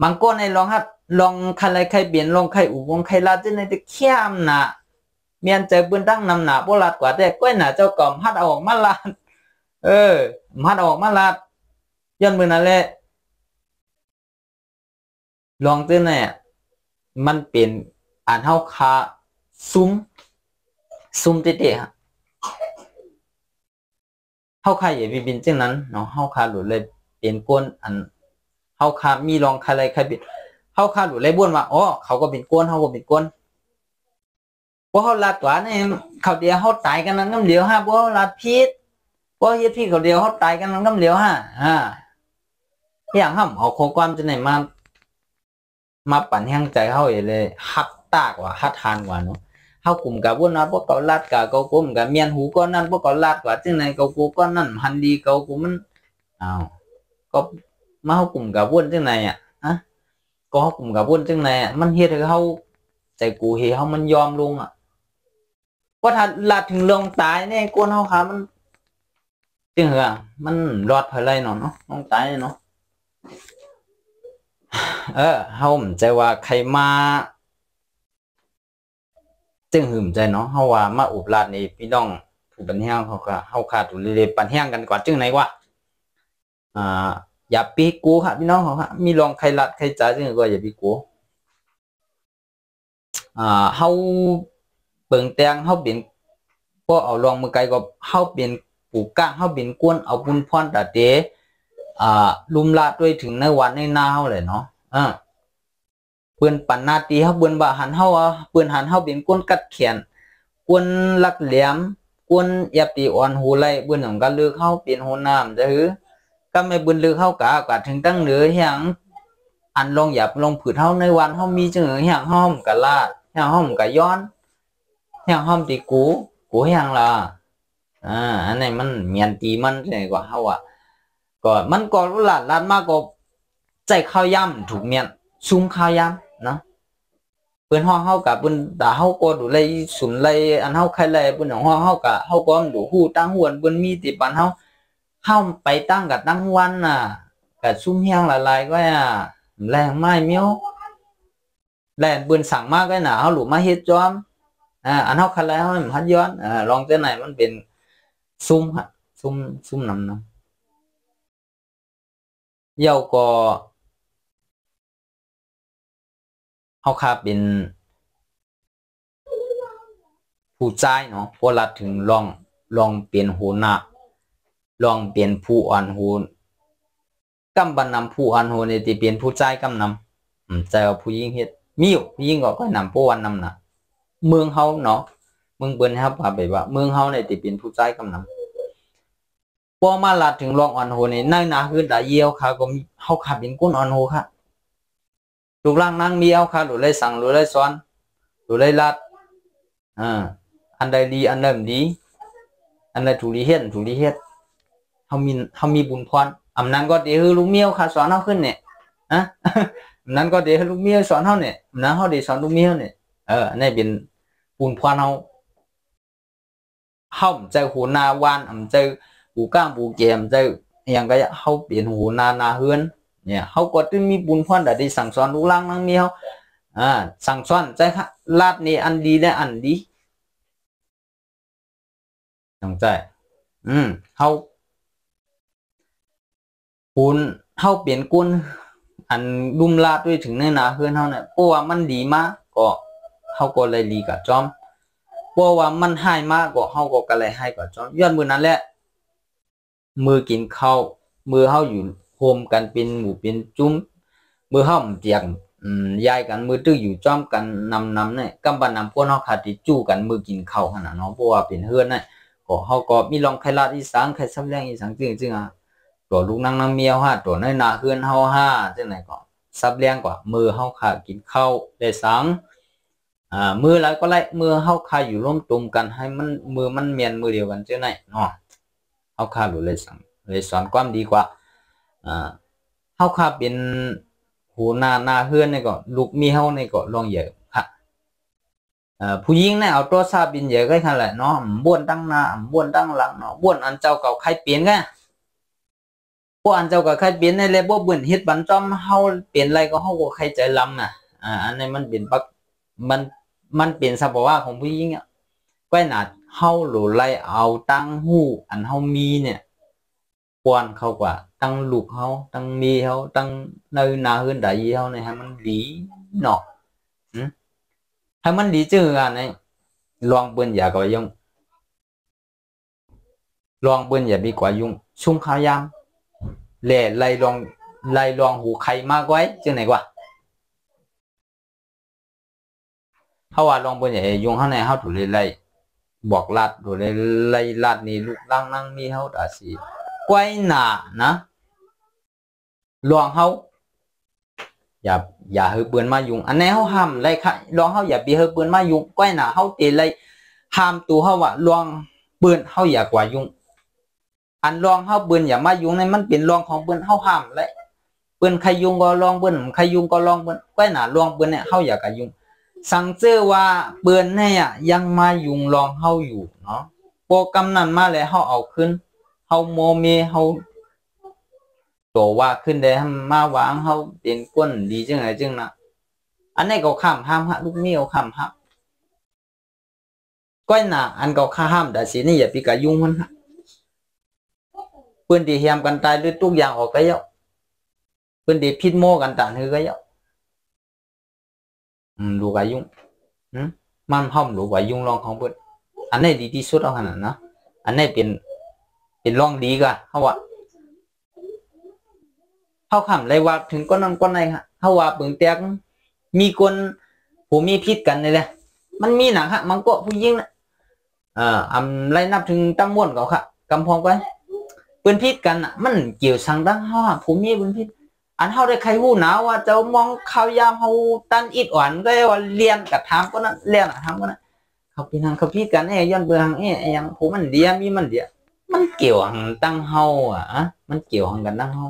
บางก้อนในลองหัดลองใครใครเปลี่ยนลองใครอุบงใครลาจังไหนจะเข้มนะเมียนใจปืนตั้งนำหนาพวกลาดกว่าแต่ก้อยหนาเจ้ากล่อมหัดเอาออกมาลาดหัดออกมาลาดย้อนมือนั่นแหละลองเต้นเนี่ยมันเป็นเฮาคาซุ้มเตะฮะเฮาคาอย่าบินจังนั้นเนาะเฮาคาหลุดเลยเป็นก้นเฮาคามีลองใครใครบินเฮาคาหลุดเลยบ้วนว่าเขาก็เป็นก้นเฮาก็เป็นก้นพวกเขาลาดกว่าเนี่ยเขาเดียวเขาตายกันนั้นก็เหลียวฮะพวกเขาลาดพิษพวกเฮ็ดพี่เขาเดียวเขาตายกันนั้นก็เหลียวฮะอย่างห้ามเอาข้อความจะไหนมาปั่นแห้งใจเขาเลยฮัดตากว่าฮัดทานกว่าเนาะเขากลุ่มกับพวกนั้นพวกเขาลาดกับเขากลุ่มกับเมียนหูก้อนนั้นพวกเขาลาดกว่าจึงไหนเขากูก้อนนั้นฮันดีเขากูมันก็มาเขากลุ่มกับพวกจึงไหนก็เขากลุ่มกับพวกจึงไหนมันเฮ็ดให้เขาใจกูเฮเขามันยอมลงว่าถ้าลาดถึงลงตายเนี่ยก้นเขาขามันจึงเหรอมันรอดเพลยเนาะลงตายเนาะเฮาใจว่าใครมาจึงหืมใจเนาะเฮาว่ามาอุบลาดนี่พี่น้องผู้ปัญญาเขาก็เฮาขาดตุลิเลปัญญากันกว่าจึงไหนวะอย่าปีกูค่ะพี่น้องเขาค่ะมีลองใครลัดใครจ่ายจึงก็อย่าปีกูเฮาเปิงแตงเฮาเป็นพอเอาลองมือไกลก็เฮาเป็นปูก้างเฮาเป็นกวนเอาบุญพรตาเตลุมลาดด้วยถึงในวันในนาเฮาเลยเนาะเปื้อนปันนาตีเฮาเปื้อนบ่หันเฮาเปื้อนหันเฮาเป็นกวนกัดเขียนกวนลักแหลมกวนยับตีอ่อนหูไล่เปื้อนของกันเลือกเฮาเป็นหัวน้ำจะหือก็ไม่เปื้อนเลือกเฮากะถึงตั้งเหนือหยังอันลองหยับลองผืดเฮาในวันเฮามีจังหยังเฮาก็ลาดหยังเฮาก็ย้อนหยังเฮาตีกูหยังล่ะอันนี้มันเมียนตีมันใช่กว่าเฮาก็มันก็ลาดมากก็ใจข้าวย่ำถูกเมียนซุ่มข้าวย่ำเนาะเปิ้นห้องเฮากับเปิ้นด่าเฮาก็ดูเลยสุนเลยอันเฮาใครเลยเปิ้นห้องเฮากับเฮาก็ดูฮู้ตั้งหวนเปิ้นมีติปันเฮาไปตั้งกับตั้งวันกับซุ่มเฮียงหลายๆก็แรงไม้เมียวแรงเปิ้นสั่งมากก็เฮาหลุมาเฮ็ดจอมอันเฮาใครเลยเฮาหัดย้อนลองแต่ไหนมันเป็นซุ่มฮะซุ่มนำเย้าก็เฮาคาเป็นผู้ใจเนาะพอลัดถึงลองเปลี่ยนหูหน้าลองเปลี่ยนผู้อ่อนหูกำบันนำผู้อ่อนหูนี่ที่เปลี่ยนผู้ใจกำนำใจว่าผู้หญิงเฮ็ดมีอยู่ผู้หญิงก็นำผู้วันนำน่ะเมืองเฮาเนาะเมืองเปิ้นครับว่าไปว่าเมืองเฮานี่ที่เปลี่ยนผู้ใจกำนำพอมาลัดถึงลองอ่อนหูนี่นั่งหน้าคือดาเยี่ยวค่ะก็เฮาขาเป็นก้นอ่อนหูค่ะลูกล่างนั่งมีเอาค่ะหรือเลยสั่งหรือเลยซ้อนหรือเลยลัดอันใดดีอันใดไม่ดีอันใดถูกดีเฮ็ดเฮามีบุญพรอำนั้นก็เดี๋ยวลูกเมียวค่ะสอนเฮาขึ้นเนี่ยนั้นก็เดี๋ยวลูกเมียวสอนเฮาเนี่ยนั้นเฮาได้สอนลูกเมียวเนี่ยอันนี้เป็นบุญพรเฮา เขาใจหูนาวานใจหูก้างหูเกมใจอย่างก็เขาเปลี่ยนหูนาเฮือนเนี่ยเขาก็จะมีบุญพรได้สั่งสอนลูกหลานนั่งมีเขาสั่งสอนใจค่ะลาดนี่อันดีและอันดีต้องใจเขาปุนเขาเปลี่ยนกุนอันดุมลาดด้วยถึงในนาเฮือนเขาเนี่ยเพราะว่ามันดีมากก็เขาก็เลยดีกับจอมเพราะว่ามันให้มากก็เขาก็เลยให้กับจอมย้อนมือนั้นแหละมือกินข้าวมือเขาอยู่โฮมกันเป็นหมู่เป็นจุ้มมือเขาเจียงยายกันมือตื้ออยู่จอมกันนำเนี่ยกำบันนำพวกเขาขาดที่จู้กันมือกินข้าวขนาดเนาะเพราะว่าเป็นเฮือนเนี่ยก็เขาก็มีลองใครลาดอีสังใครซับแรงอีสังจริงตัวลูกนั่งเมียวตัวในนาเฮือนเฮาจังไหนก็ซับแรงกว่ามือเฮาขากินข้าวได้สังมือแล้วก็ไล่มือเฮาขาอยู่ร่วมตุ่มกันให้มันมือมันเมียนมือเดียวกันจังไหนเนาะเฮาขาหลุดเลยสังเลยสอนความดีกว่าเฮาขาเป็นหูนาเฮือนนี่ก็ลูกมีเฮานี่ก็ลองเยอะค่ะผู้หญิงเนี่ยเอาตัวซาบินเยอะก็ขนาดแหละเนาะบ้วนตั้งหน้าบ้วนตั้งหลังเนาะบ้วนอันเจ้าเก่าใครเปลี่ยนกันพวกอันเจ้าก็ใครเปลี่ยนในเลยบ่เบิ่นเฮ็ดบันจอมเฮาเปลี่ยนอะไรก็เฮาก็ใครใจลำน่ะอันนี้มันเป็นปักมันเป็นสภาวะของผู้หญิงอ่ะก็น่าเฮาหลุไล่เอาตั้งหูอันเฮามีเนี่ยควรเขากว่าตั้งลูกเฮาตั้งมีเฮาตั้งในนาเฮือนใดเฮาเนี่ยให้มันดีเนาะให้มันดีจื้อกันนี่ลองเบิ่นอย่าก็ยุ่งลองเบิ่นอย่าดีกว่ายุ่งชุ่มข้าวยามแหล่ไล่ลองหูใครมากไว้จังไหนกว่าเขาว่าลองเบิ่นอย่ายุ่งเฮาในเฮาถูไล่บอกลาดถูไล่ลาดนี่ลูกล่างนั่งมีเฮาตาสีก้อยหน้านะลองเฮาอย่าเฮือเปื้อนมายุ่งอันนี้เฮาห้ามไล่ค่ะลองเฮาอย่าไปเฮือเปื้อนมายุ่งก้อยหน้าเฮาเตไล่ห้ามตัวเฮาว่าลองเปื้อนเฮาอย่ากว่ายุ่งอันลองเฮาเปื้อนอย่ามายุ่งในมันเป็นลองของเปื้อนเฮาห้ามเลยเปื้อนใครยุ่งก็ลองเปื้อนใครยุ่งก็ลองเปื้อนก้อยหน้าลองเปื้อนเนี่ยเฮาอย่ากะยุ่งสังเจอว่าเปื้อนเนี่ยยังมายุ่งลองเฮาอยู่เนาะโปรแกรมนั้นมาแล้วเฮาเอาขึ้นเฮาโมเมเฮาตัวว่าขึ้นได้มาวางเฮาเป็นก้นดีจังไงจังนะอันนี้ก็ข้ามห้ามฮะลูกเมียวข้ามฮะก้อยหน้าอันก็ข้าห้ามแต่สินี่อย่าไปกะยุ่งมันฮะเปื้อนที่เฮียมกันตายด้วยทุกอย่างออกไปแล้วเปื้อนที่พิษโมกันต่างคือก็แล้วลูกอายุมันห้อมลูกอายุลองของเพื่อนอันนี้ดีที่สุดเอาขนาดนะอันนี้เป็นลองดีกว่าเขาว่าเขาขำเลยว่าถึงก้นนั้นก้นไหนฮะเขาว่าเปิงแตกมีคนผู้มีพิษกันนี่แหละมันมีหนังฮะมันก็ผู้ยิ่งนะไล่นับถึงตั้งม้วนเขาค่ะกำพองไว้เปืนพิษกันอ่ะมันเกี่ยวสังดังเขาผู้มีเปืนพิษอันเขาได้ใครหู้หนาวว่าจะมองเขายามเขาตันอิดอ่อนก็ว่าเลียนกับทางก็นั้นเลียนกับทางก็นั้นเขาเป็นทางเขาพิษกันย้อนเบืองอย่างผมมันเดียมีมันเดียมันเกี่ยวหังตั้งเฮามันเกี่ยวหังกันตั้งเฮา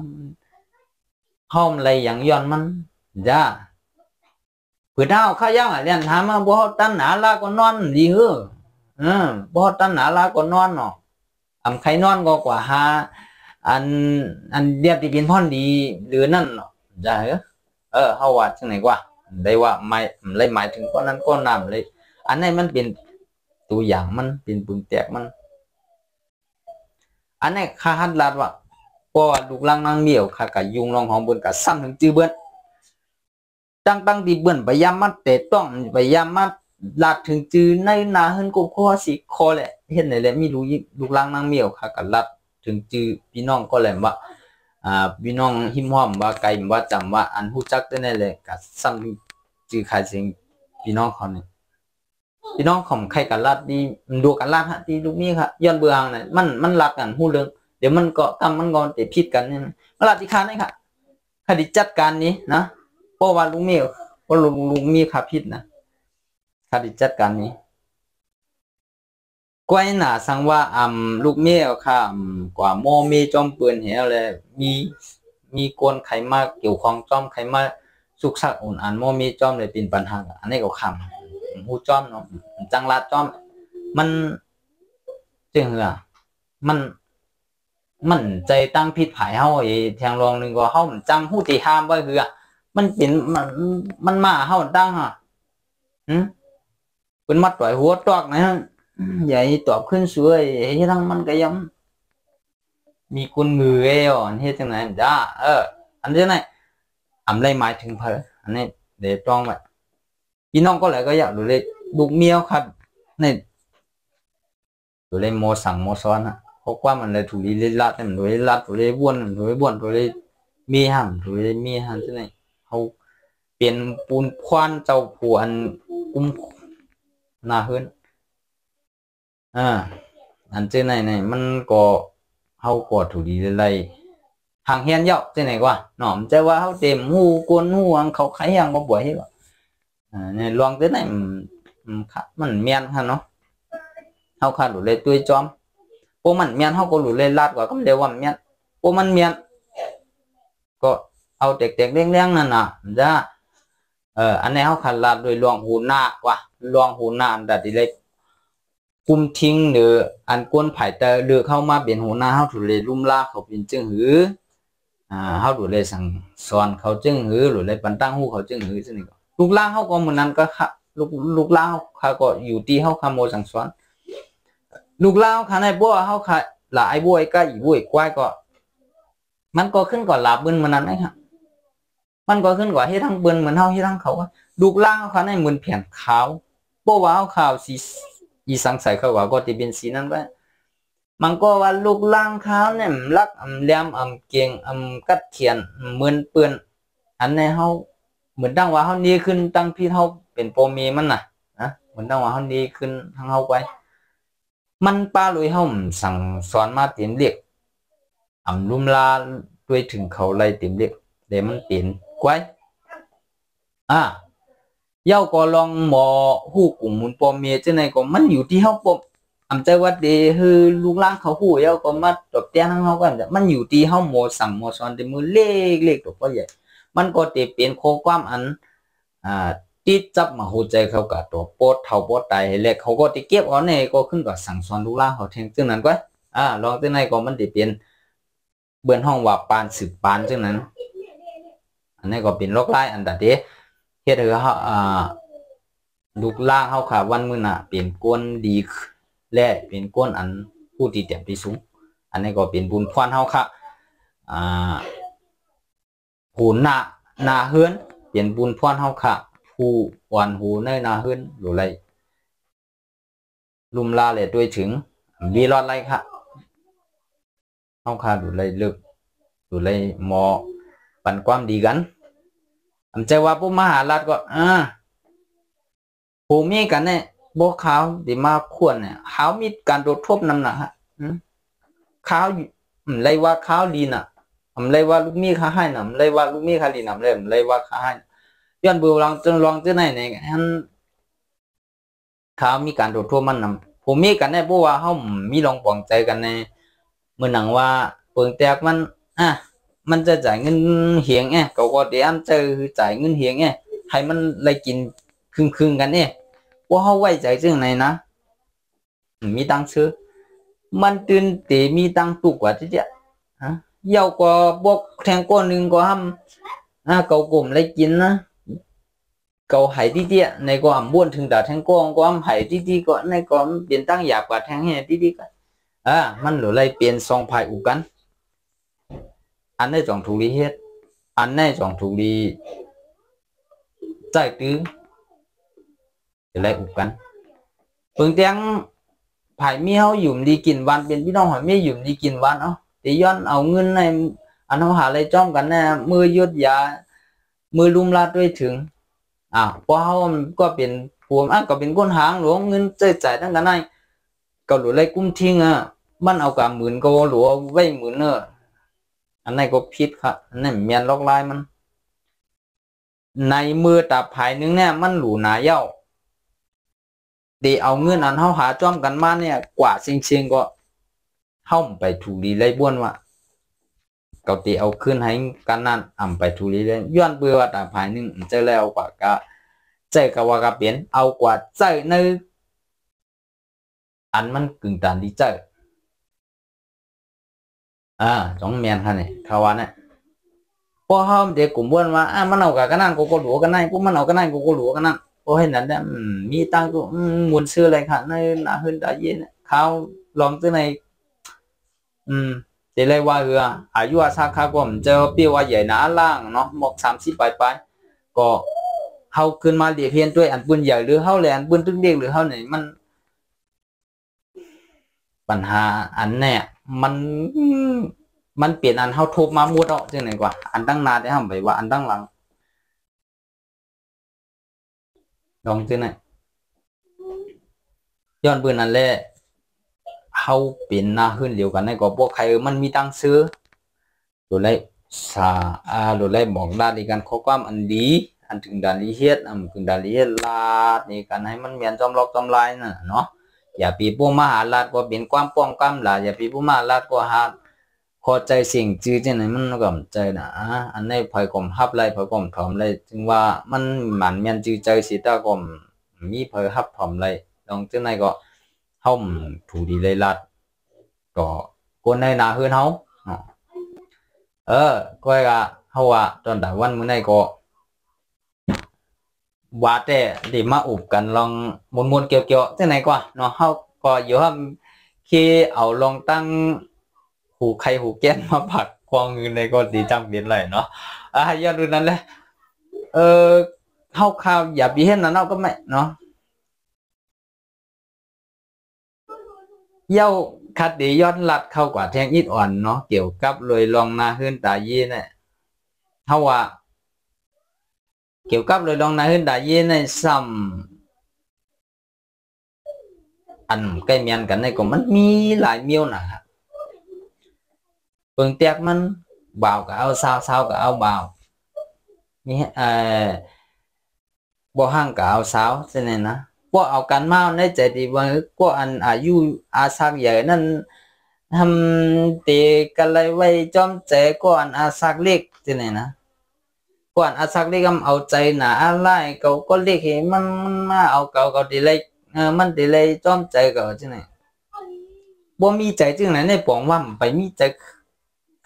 ห้อมอะไรอย่างย้อนมันจ้าเผื่อเท้าข้าย่างเลียนถามมาบ่ตันหนาลาก็นอนดีเหรอบ่ตันหนาลาก็นอนเนาะใครนอนก็กว่าหาอันเดียบที่เป็นพ่อนดีหรือนั่นเนาะจ้าเฮาว่าจังไหนกว่าได้ว่าไม่เลยหมายถึงก้อนนั้นก้อนน้ำเลยอันนี้มันเป็นตัวอย่างมันเป็นปึงแตกมันอันนี้ข้าหัดลาดว่าเพราะว่าลูกลังนางเมียวข้ากับยุงลองของเบิ้นกับซ้ำถึงจื้อเบิ้นตั้งที่เบิ้นพยายามมัดแต่ต้องพยายามมัดลาดถึงจื้อในนาเฮินก็ข้อสิคอแหละเห็นไหนแหละมีรู้ลูกลังนางเมียวข้ากับลาดถึงจื้อพี่น้องก็แหละว่าพี่น้องหิมห้อมว่าไกลว่าจำว่าอันหูจักได้แน่เลยกับซ้ำจื้อใครเสียงพี่น้องเขาเนี่ยพี่น้องของใครกันลาดดีดูกันลาดฮะที่ลูกนี้ค่ะย้อนเบืองเนี่ยมันรักกันหูเรื่องเดี๋ยวมันก็ทำมันก็แต่ผิดกันเนี่ยเวลาที่ค้านี่ค่ะคดีจัดการนี้นะเพราะว่าลุงมีเพราะลุงมีขาผิดนะคดีจัดการนี้ก้อยหนาสังว่าลูกเมียค่ะกว่าโมมีจอมปืนเหี่ยวเลยมีกวนไขมาเกี่ยวของจอมไขมาสุกสักอุ่นอันโมมีจอมเลยเป็นปัญหาอันนี้ก็คำหูจอมเนาะจังลาดจอมมัน จึงเหรอมันมันใจตั้งผิดผายเฮาไอ้แทงรองนึงก็เฮามันจังฮู้ติห้ามไว้คือมันเป็นมันมาเฮาตั้งฮะเป็นมัดต่อยหัวตอกนะใหญ่ตอบขึ้นสวยเฮ็ดทั้งมันก็ยังมีกุนมือเอ้อเฮ็ดจังไหนจ้าอันนี้ไหนอำไรหมายถึงเพออันนี้เดี๋ยวต้องไว้พี่น้องก็เลยก็อยากดูเลยลูกเมียวครับนี่ดูเลยโมสั่งโมซ้อนเพราะว่ามันเลยถูกลีเลยลัดมันเลยลัดถูกเลยบ้วนถูกเลยบ้วนถูกเลยมีห้ามถูกเลยมีห้ามจังไหนเขาเปลี่ยนปูนควันเจ้าผัวอันกุ้มหน้าเฮือนอันเจ้าไหนเนี่ยมันก็เขาก็ถูกดีเลยห่างเฮียนเยอะเจ้าไหนกว่าหนอมเจ้าว่าเขาเต็มหูกวนหูอังเขาขายยังก็บ่อยเหรอเนี่ยลองเจ้าไหนมันเมียนฮะเนาะเขาขาดหลุดเลยตัวจอมพวกมันเมียนเขาก็หลุดเลยลาดกว่าก็เดียวว่าเมียนพวกมันเมียนก็เอาเด็กๆเลี้ยงๆนั่นน่ะจ้าอันนี้เขาขาดลาดโดยลวงหูหน้ากว่าลวงหูหน้าอันดัดดีเลยกุมทิ้งหรืออันก้นไผ่แต่เลือกเข้ามาเป็นหัวหน้าเขาถูกเลยลุ่มล่าเขาเป็นจึงหือเขาถูกเลยสั่งสอนเขาจึงหือหรือเลยปันตั้งหูเขาจึงหือซึ่งนี่ก็ลูกล่างเขาก็เหมือนนั้นก็ลูกล่างเขาก็อยู่ที่เขาขโมยสั่งสอนลูกล่างเขาในบัวเขาขายหลายบัวไอ้ก้าอีบัวไอ้ควายก็มันก็ขึ้นก่อนหลาบึนเหมือนนั้นไหมครับมันก็ขึ้นกว่าให้ทั้งบึนเหมือนเขาให้ทั้งเขาลูกล่างเขาในเหมือนแผ่นขาวบัวว่าเขาขาวสีอีสังใส่เขาว่าก็จะเป็นสีนั้นไปมันก็ว่าลูกล่างเขาเนี่ยรักแหลมเกียงกัดเขียนเหมือนเปื้อนอันในเขาเหมือนตั้งว่าเขาดีขึ้นตั้งพี่เขาเป็นโปรมีมันน่ะเหมือนตั้งว่าเขาดีขึ้นทั้งเขาไปมันป้าลุยเขาสั่งสอนมาเต็มเรียกลุ่มลาด้วยถึงเขาไล่เต็มเรียกเดี๋ยวมันเปลี่ยนไว้เย้าก็ลองหมอหู้กลุ่มมุนปอมเมียจังไหนก็มันอยู่ที่เฮาปมใจว่าเดคือลูกล่างเขาหู้เย้าก็มาตบเตี้ยทั้งเฮากันมันอยู่ที่เฮาหมอสั่งหมอสอนแต่มือเล็กๆตัวก็ใหญ่มันก็จะเป็นโคความอันติดจับมาหูใจเขากับตัวปวดเท่าปวดตายให้เล็กเขาก็จะเก็บเอาเนี่ยก็ขึ้นกับสั่งสอนลูกล่างเขาแทงจังนั้นก็ลองจังไหนก็มันจะเป็นเบื้องห้องว่าปานสืบปานจังนั้นอันนี้ก็เป็นโรคไล่อันดับเดียเฮ็ดให้เขาลูกล่างเขาค่ะวันมื้อน่ะเป็นก้นดีและเป็นก้นอันผู้ที่เต็มที่สูงอันนี้ก็เป็นบุญพรเขาค่ะหูหน้าเฮือนเป็นบุญพรเขาค่ะผู้อ่อนหูในหน้าเฮือนหรือไรลุมลาเลยด้วยถึงวีรอดไรค่ะเขาค่ะหรือไรเลิกหรือไรหมอปันความดีกันใจว่าผู้มหาราชก็ผู้มีกันเนี่ยโบขาวดีมาควรเนี่ยเขามีการโดดทบน้ำหนักขาวเลยว่าขาวดีน่ะเลยว่าลูกมีข้าให้น่ะเลยว่าลูกมีข้าดีน่ะเลยว่าข้าให้ย้อนเบื่อลองจะไหนเนี่ยฮันขาวมีการโดดทบมันน่ะผู้มีกันเนี่ยเพราะว่าเขามีลองปองใจกันในเมื่อหนังว่าเปิงแตกมันจะจ่ายเงินเหียงก็เดี๋ยวจะจ่ายเงินเหียงให้มันเลยกินครึ่งกันว่าเขาไว้ใจจึงไหนนะมีตังซื้อมันตื่นเตมีตังตุกกว่าที่จะเย้าก็บอกแทงก้อนหนึ่งก็ห้ำเกากลมเลยกินนะเกาไหที่เดียในก็อ่ำบ้วนถึงแต่แทงก้อนก็อ่ำไหที่ดีก็ในก็เปลี่ยนตั้งหยาบกว่าแทงแห่ที่ดีกันมันหรืออะไรเปลี่ยนซองไผ่อุกันอันนี้จองถูกดีเฮ็ดอันนี้จองถูกดีใจตื้อจะไล่อุกันเพิ่งเตียงไผ่มีเขาหยุ่มดีกินวันเป็นพี่น้องหอยไม่หยุ่มดีกินวันตีย้อนเอาเงินในอันเขาหาอะไรจ้อมกันแน่มือยุดยามือลุมลาดด้วยถึงเพราะเขาก็เป็นผัวก็เป็นก้นหางหลวงเงินจ่ายตั้งกันไหนก็หลุดเลยกุ้มทิ้งมันเอากับหมื่นก็หลวงไว้หมื่นอันนี้ก็พิษค่ะอันนี้เมียนล็อกลายมันในมือตาภายนึงเนี่ยมันหลูหนาเย้าดีเอาเงินอันเขาหาจ้อมกันมาเนี่ยกว่าจริงๆก็เข้าไปถูกดีไล่บ้วนว่าเกาตีเอาขึ้นให้กันนั่นไปถูกดีเลยย้อนเบื่อว่าตาภายนึงเจอแล้วกว่าก็ใจกับว่ากับเปลี่ยนเอากว่าใจใน อันมันกึ่งตันดีเจอจงเมียนค่ะเนี่ยเขาว่าเนี่ยพอเขาเด็กกลุ่มบ้านว่ามันเอากันนั่นกูหลัวกันนั่นกูมันเอากันนั่นกูหลัวกันนั่นพอเห็นนั้นเนี่ยมีตังกูมุนซื้ออะไรค่ะในหน้าขึ้นได้ยินเขาลองตัวในเดี๋ยวเลยว่าอายุอาชาค่าก็มันจะเปรี้ยวว่าใหญ่หนาล่างเนาะหมก30ไปก็เขาขึ้นมาเรียกเพียนด้วยอันปืนใหญ่หรือเขาเลยอันปืนตึ้งเด็กหรือเขาเนี่ยมันปัญหาอันเนี่ยมันเปลี่ยนอันเขาทุบมามุดเอาจังไหนกว่าอันตั้งนานได้ทำไปว่าอันตั้งหลังลองจังไหนย้อนปืนนั่นแหละเขาเปลี่ยนหน้าขึ้นเดียวกันในก็พวกใครมันมีตังซื้อโดยไล่สาโดยไล่บอกด้านในการข้อความอันดีอันถึงด่านลิเฮียดถึงด่านลิเฮียดลาดในการให้มันเมียนจอมล็อกจอมลายน่ะเนาะอย่าปีพวกมหาลาดก็เป็นความป้องกันล่ะอย่าปีพวกมหาลาดก็หาพอใจสิ่งจื้อจังไหนมันก็ใจนะอันในภายกลมฮับไรภายกลมถอมไรจึงว่ามันหมันเมียนจื้อใจสิตากลมมีภายฮับถอมไรลองจังไหนก็เฮาถูดีเลยลาดก็คนในนาเฮือนเฮาก็เฮาว่าตอนแต่วันมื้อในก็ว่าแต่ได้มาอุบกันลองมวนๆเกี่ยวๆจังไหนกว่าเนาะเฮาก็อยู่ว่าคือเอาลองตั้งหูใครหูแก้นมาผักควงเงินในก็ดีจังเปลี่ยนเลยเนาะอย่าดูนั้นเลยเฮาข่าวอย่าไปเห็นนั่นเอาก็ไม่เนาะเย้าคัดดีย้อนลัดเข้ากว่าแทงอิดอ่อนเนาะเกี่ยวกับเลยลองนาขึ้นตายีเนี่ยเฮาว่าเกี่ยวกับเลยลองนาขึ้นตายีในซ้ำอันใกล้เมียนกันในก็มันมีหลายเมียวนะครับเปิงเตียกมันบ่าวก็เอาสาวก็เอาบ่าวนี่บ่ห่างก็เอาสาวใช่ไหมนะพวกเอากันมาในใจดีว่าพวกอันอายุอาสักใหญ่นั่นทำตีกันเลยไว้จอมใจก็อันอาสักเล็กใช่ไหมนะก่อนอาสักเล็กเอาใจหนาอะไรเขาก็เล็กเห็นมันมาเอาเขาดีเลยมันดีเลยจอมใจเขาใช่ไหมบ่มีใจจึงไหนในปองว่าไปมีใจ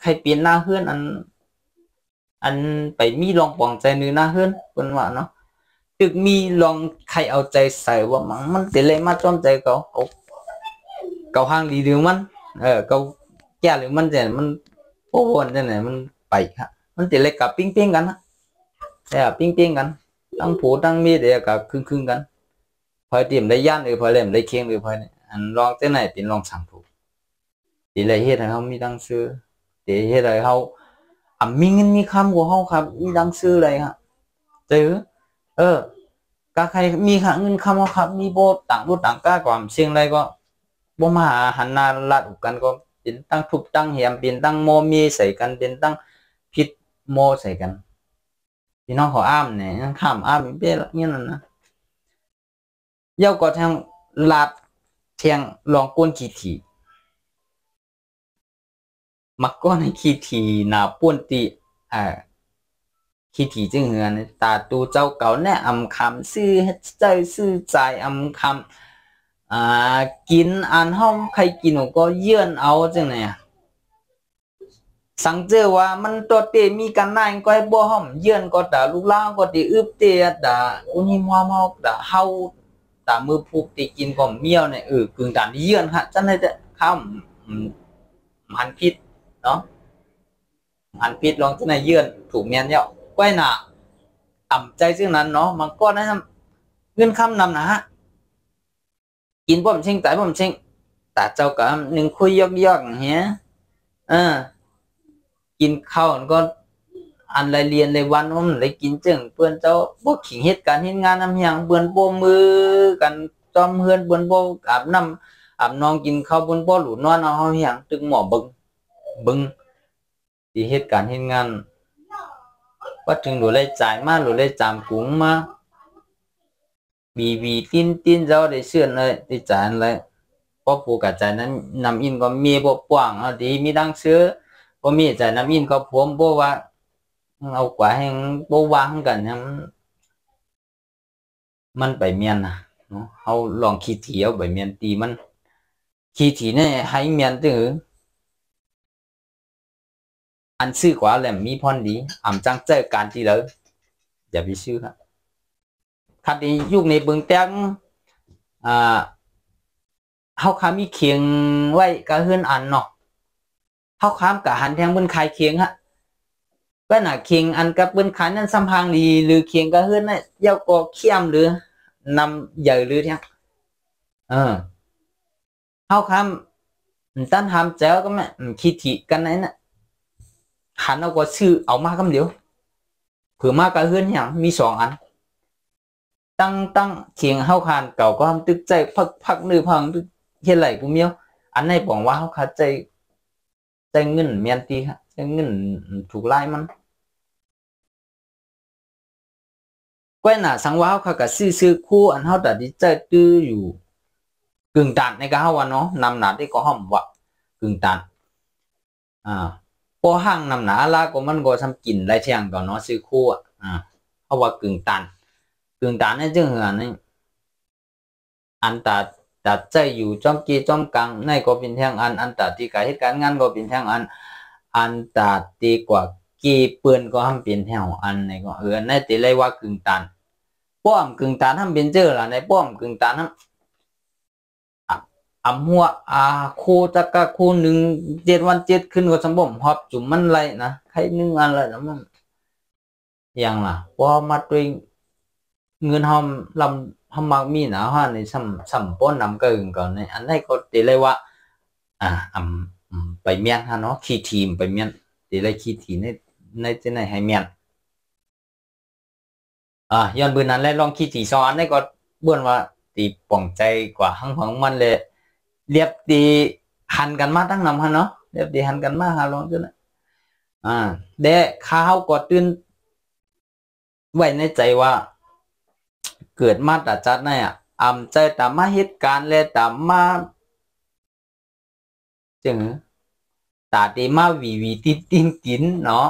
ใครเปลี่ยนหน้าเฮือนอันไปมีลองปองใจนึงหน้าเฮือนคนว่าเนาะตึกมีลองใครเอาใจใส่ว่ามันติเลยมาจอมใจเขาห้างดีหรือมันเขาแก่หรือมันแต่มันโอ้โหนั่นแหละมันไปครับมันติเลยกับปิ้งกันนะแต่ปิ้งกันตั้งผูตั้งมีเดียกับครึ่งกันพอเตรียมได้ย่านพอเล่มได้เคียงพอเนี่ยอันลองเจ้าไหนเป็นลองสั่งผูติเลยเฮ็ดให้เขามีตังซื้อติเฮ็ดให้เขามีเงินมีคำกว่าเขาครับมีตังซื้ออะไรครับเจอก็ใครมีค่ะเงินคำว่าครับมีโบต่างรูต่างก้าก่อนเชียงไรก็บ่มาหันหน้าลัดกันก็เป็นตั้งทุบตั้งเหียมเป็นตั้งโมมีใส่กันเป็นตั้งพิษโมใส่กันพี่น้องขออ้ามเนี่ยข้ามอ้ามเปี้ยเนี่ยนั่นนะเย้าก็ทางลาดเทียงลองก้นขี้ถี่มักก้อนให้ขี้ถี่หนาป้วนตีขี้ถี่จึงเหือนตาตูเจ้าเก่าแน่อำคำซื้อใจซื้อใจอำคำกินอันห้องใครกินก็เยื่อนเอาจังไหนสังเจอว่ามันตัวเตมีกันนายก็ให้บ่ห้อมเยื่อนก็ด่าลูกล่างก็ตีอึบเตะด่าอุนิมวาด่าเฮาด่ามือผูกตีกินก็เมียวเนี่ยกึ่งด่าเยื่อนฮะจังได๋แต่ข้ามมันพิษเนาะมันพิษลองจังได๋เยื่อนถูกเมียนเนาะก้อยหน้าต่ำใจซึ่งนั้นเนาะมันก็นะเงินคำนำนะฮะกินบ่มชิงตายบ่มชิงแต่เจ้าก็หนึ่งคุยยอกเฮียกินข้าวก็อันไรเรียนในวันว่ามันเลยกินจึงเพื่อนเจ้าพวกขิงเหตุการณ์เหตุงานนำอย่างเพื่อนโบมือกันจอมเฮือนเพื่อนโบอาบน้ำอาบนองกินข้าวเพื่อนโบหลุดนอนเอาเขาอย่างตึงหมอบึงที่เหตุการณ์เหตุงานว่าถึงหลุดเลยจ่ายมาหลุดเลยจามกุ้งมาบีติ้นเจ้าได้เชื่อเลยได้จ่ายเลยเพราะปูกับจ่ายนั้นนำอินก็มีบ่ป่วงเอาดีมีดังเชื้อก็มีจ่ายนำอินก็ผมบ่ว่าเอากว่าให้บ่วางกันเนี่ยมันไปเมียนนะเนาะเอาลองคิดเที่ยวไปเมียนตีมัน ขีถีเนี่ยให้เมียนตืออันซื้อกว่าแหลมมีพรดีอ่ำจังเจอการที่เลยอย่าไปซื้อครับคันนี้ยุคในเบื้องแต้งเฮาค้ามีเคียงไว้กะเฮือนอันเนาะเฮาค้ามกะหันแทงเบิ้นขายเคียงฮะก็น่ะเคียงอันกับเบิ้นขายนั้นสัมพังดีหรือเคียงกะเฮือนน่ะเย้าก็เขี้ยมหรือนำใหญ่หรือแท้เฮาค้ามตั้นทำเจ้าก็แม่ขีถีกันไหนน่ะหันเอาก็ซื้อเอามาคำเดียวเผื่อมากะเฮือนอย่างมี2 อันตั้งเคียงเฮาคานเก่าก็ทำตึกใจพักนือพังตึกเฮ็ดไหลกูเมียวอันไหนบอกว่าเฮาคาใจเงินเมียนตีฮะใจเงินถูกไล่มันก้อยหน่าสังว่าเฮาคาก็ซื้อคู่อันเฮาตัดดิใจตื้ออยู่กึ่งตันในกะเฮาว่าเนาะนำหนาที่ก็ห้อมว่ากึ่งตันพอห้างนำหนาลาก็มันก็ทำกินได้เที่ยงก่อนเนาะซื้อคู่เพราะว่ากึ่งตันนี่จึงเหรอนี่อันตัดใจอยู่จอมกีจอมกังในก็เป็นแท่งอันตัดที่การเหตุการณ์งานก็เป็นแท่งอันตัดตีกว่ากีปืนก็ทำเป็นแถวอันในก็ในตีเลยว่ากึ่งตันป้อมกึ่งตันทำเป็นเจอละในป้อมกึ่งตันนั้นหัวโคจักกะโค1 7 วัน 7 ขึ้นก็สมบ่มหอบจุ่มมันไรนะใคร1 อันละมันอย่างล่ะพอมาด้วยเงินหอมลำหอมมักมีหนาฮะในสัมป้อนนำเกินก่อนในอันนี้ก็ตีเลยว่าไปเมียนฮะเนาะขี้ทีมไปเมียนตีเลยขี้ทีในที่ไหนให้เมียนย้อนบืนนั้นแล้วลองขี้ที2 อันนี้ก็บ้วนว่าตีป่องใจกว่าหังของมันเลยเรียบตีหันกันมาตั้งนำฮะเนาะเรียบตีหันกันมาหาลองจนเด็กข้าวก็ตื่นไว้ในใจว่าเกิดมาตัดจัดในใจตามมาเหตุการณ์เลยตามมาจึงตาดีมาวีติ้นเนาะ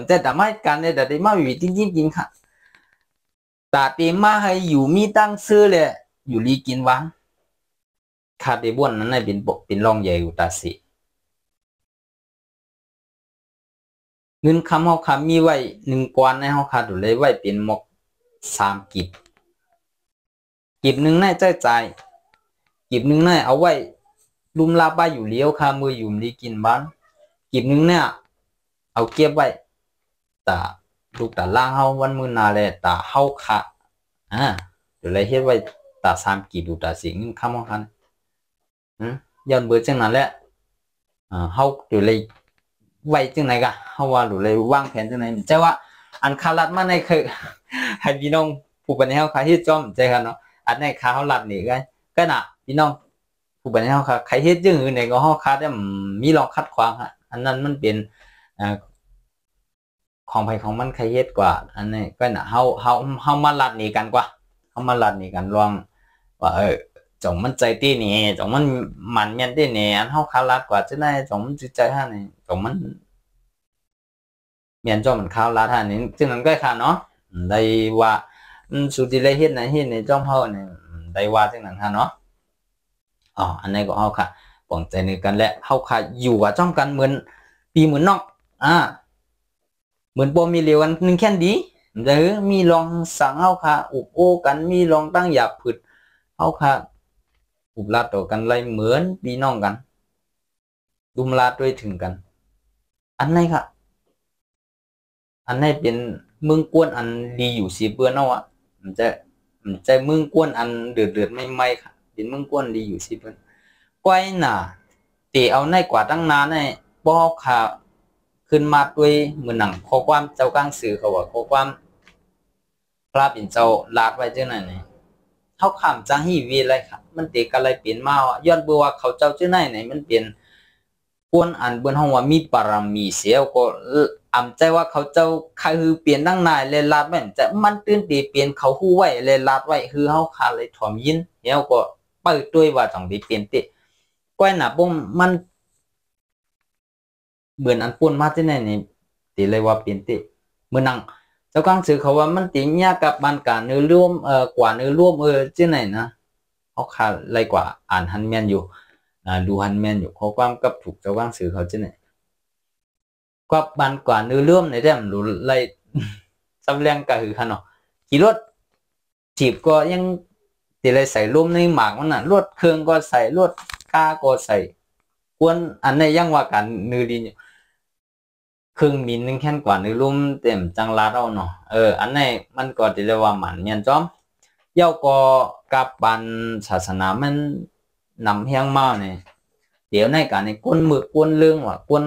ใจตามมาเหตุการณ์เลยตาดีมาวีติ้นค่ะตาดีมาให้อยู่มีตั้งซื้อเลยอยู่ลีกินวันคาเดบวนนั้นในเป็นรองใหญ่อยู่ตาสิเงินคำเฮาคามีไว้1 กวนในเฮาคาดูเลยไว้เป็นหมก3 กิบ1ในใจกิบ1ในเอาไว้ลุมลาบ้าอยู่เลี้ยวคามืออยู่ลีกินบ้านกิบ1เนี่ยเอาเก็บไว้ตาลูกตาล่างเฮาวันมือนาเลยตาเฮาค่ะเดี๋ยวเลยเฮ็ดไว้ตา3 กิบดูตาสิเงินคำเฮาคันย้อนเบอร์จังนั้นแหละเฮาเดี๋ยวเลยไว้จังไหนกะเฮาว่าดูเลยวางแผนจังไหนใจว่าอันคารัดมาในเคยให้พี่น้องผู้ปัญญาเขาเฮ็ดจอมใจกันเนาะอันในคาเฮารัดนี่ก็น่ะพี่น้องผู้ปัญญาเขาใครเฮ็ดจังอื่นเนี่ยก็เฮาคาได้มีลองคัดขวางฮะอันนั้นมันเป็นของไผของมันใครเฮ็ดกว่าอันนี้ก็น่ะเฮามารัดนี่กันกว่าเฮามารัดนี่กันลองว่าจงมันใจตีนี่จงมันเมียนตีนี่อันเฮาคารัดกว่าจะได้จงมันจิตใจฮะนี่จงมันเมียนจอมันข้าวลาท่านี้จึงนั้นก็ค่ะเนาะได้ว่าสุดที่ได้เฮ็ดนะเฮ็ดในจอมเฮานี่ได้ว่าจึงนั้นค่ะเนาะอันนี้ก็เฮาค่ะปองใจนึกกันและเฮาค่ะอยู่กับจอมกันเหมือนปีเหมือนนอกเหมือนบ่มีเหลวกันนึงแค่ดีหรือมีลองสั่งเฮาค่ะอุบโอกันมีลองตั้งหยาบผึดเฮาค่ะอุบลาดต่อกันเลยเหมือนพี่น้องกันดุมลาดด้วยถึงกันอันไหนค่ะอันไหนเป็นเมืองกวนอันดีอยู่สีเปื้อนเนาะมันจะเมืองกวนอันเดือดไม่ค่ะเป็นเมืองกวนดีอยู่สีเปื้อนก้อยน่ะตีเอาในกว่าตั้งนานในบ่ค่ะขึ้นมาด้วยมือหนังข้อความเจ้ากลางสื่อเขาว่าข้อความพระเป็นเจ้าลาดไว้จังไหนนี่เขาขำจังฮีวีอะไรครับมันตีกันอะไรเปลี่ยนมาย้อนเบื่อว่าเขาเจ้าจังไหนมันเปลี่ยนกวนอันเบิ่นห้องว่ามีปารมีเสียก็ใจว่าเขาเจ้าคือเปลี่ยนตั้งนายเลยลาดไว้แต่มันตื่นตีเปลี่ยนเขาฮู้ไว้เลยลาดไว้คือเฮาคาเลยถ่อมยินแล้วก็เปิดด้วยว่าต้องได้เปลี่ยนติก้อยหน้าบ่มันเบิ่นอันป่นมาที่ไหนนี่ตีเลยว่าเปลี่ยนติเมื่อนั่งเจ้ากลางสื่อเขาว่ามันติยากกับบ้านการเนื้อร่วมกว่าเนื้อร่วมที่ไหนนะเฮาคาเลยกว่าอ่านหันแม่นอยู่ ดูฮันแมนอยู่ข้อความกับถูกเจ้าว่างสื่อเขาจะเนี่ยก็บันกว่านื้อเลื่อมในเรื่องรู้ไรสำแรงกะหือขนาดขี่รถจีบก็ยังตีไรใส่ร่มในหมากมันน่ะรถเครื่องก็ใส่รถกาก็ใส่กวนอันในยังว่ากันนื้อดีเครื่องมินนึงแค่กว่านื้อร่มเต็มจังลาเราเนาะอันในมันก็ตีเรียกว่าหมันเงี้ยจอมเย้าก็กับบันศาสนามันนำเฮียงมาเนี่ยเดี๋ยวในการในกวนมือกวนเรื่องว่ากวน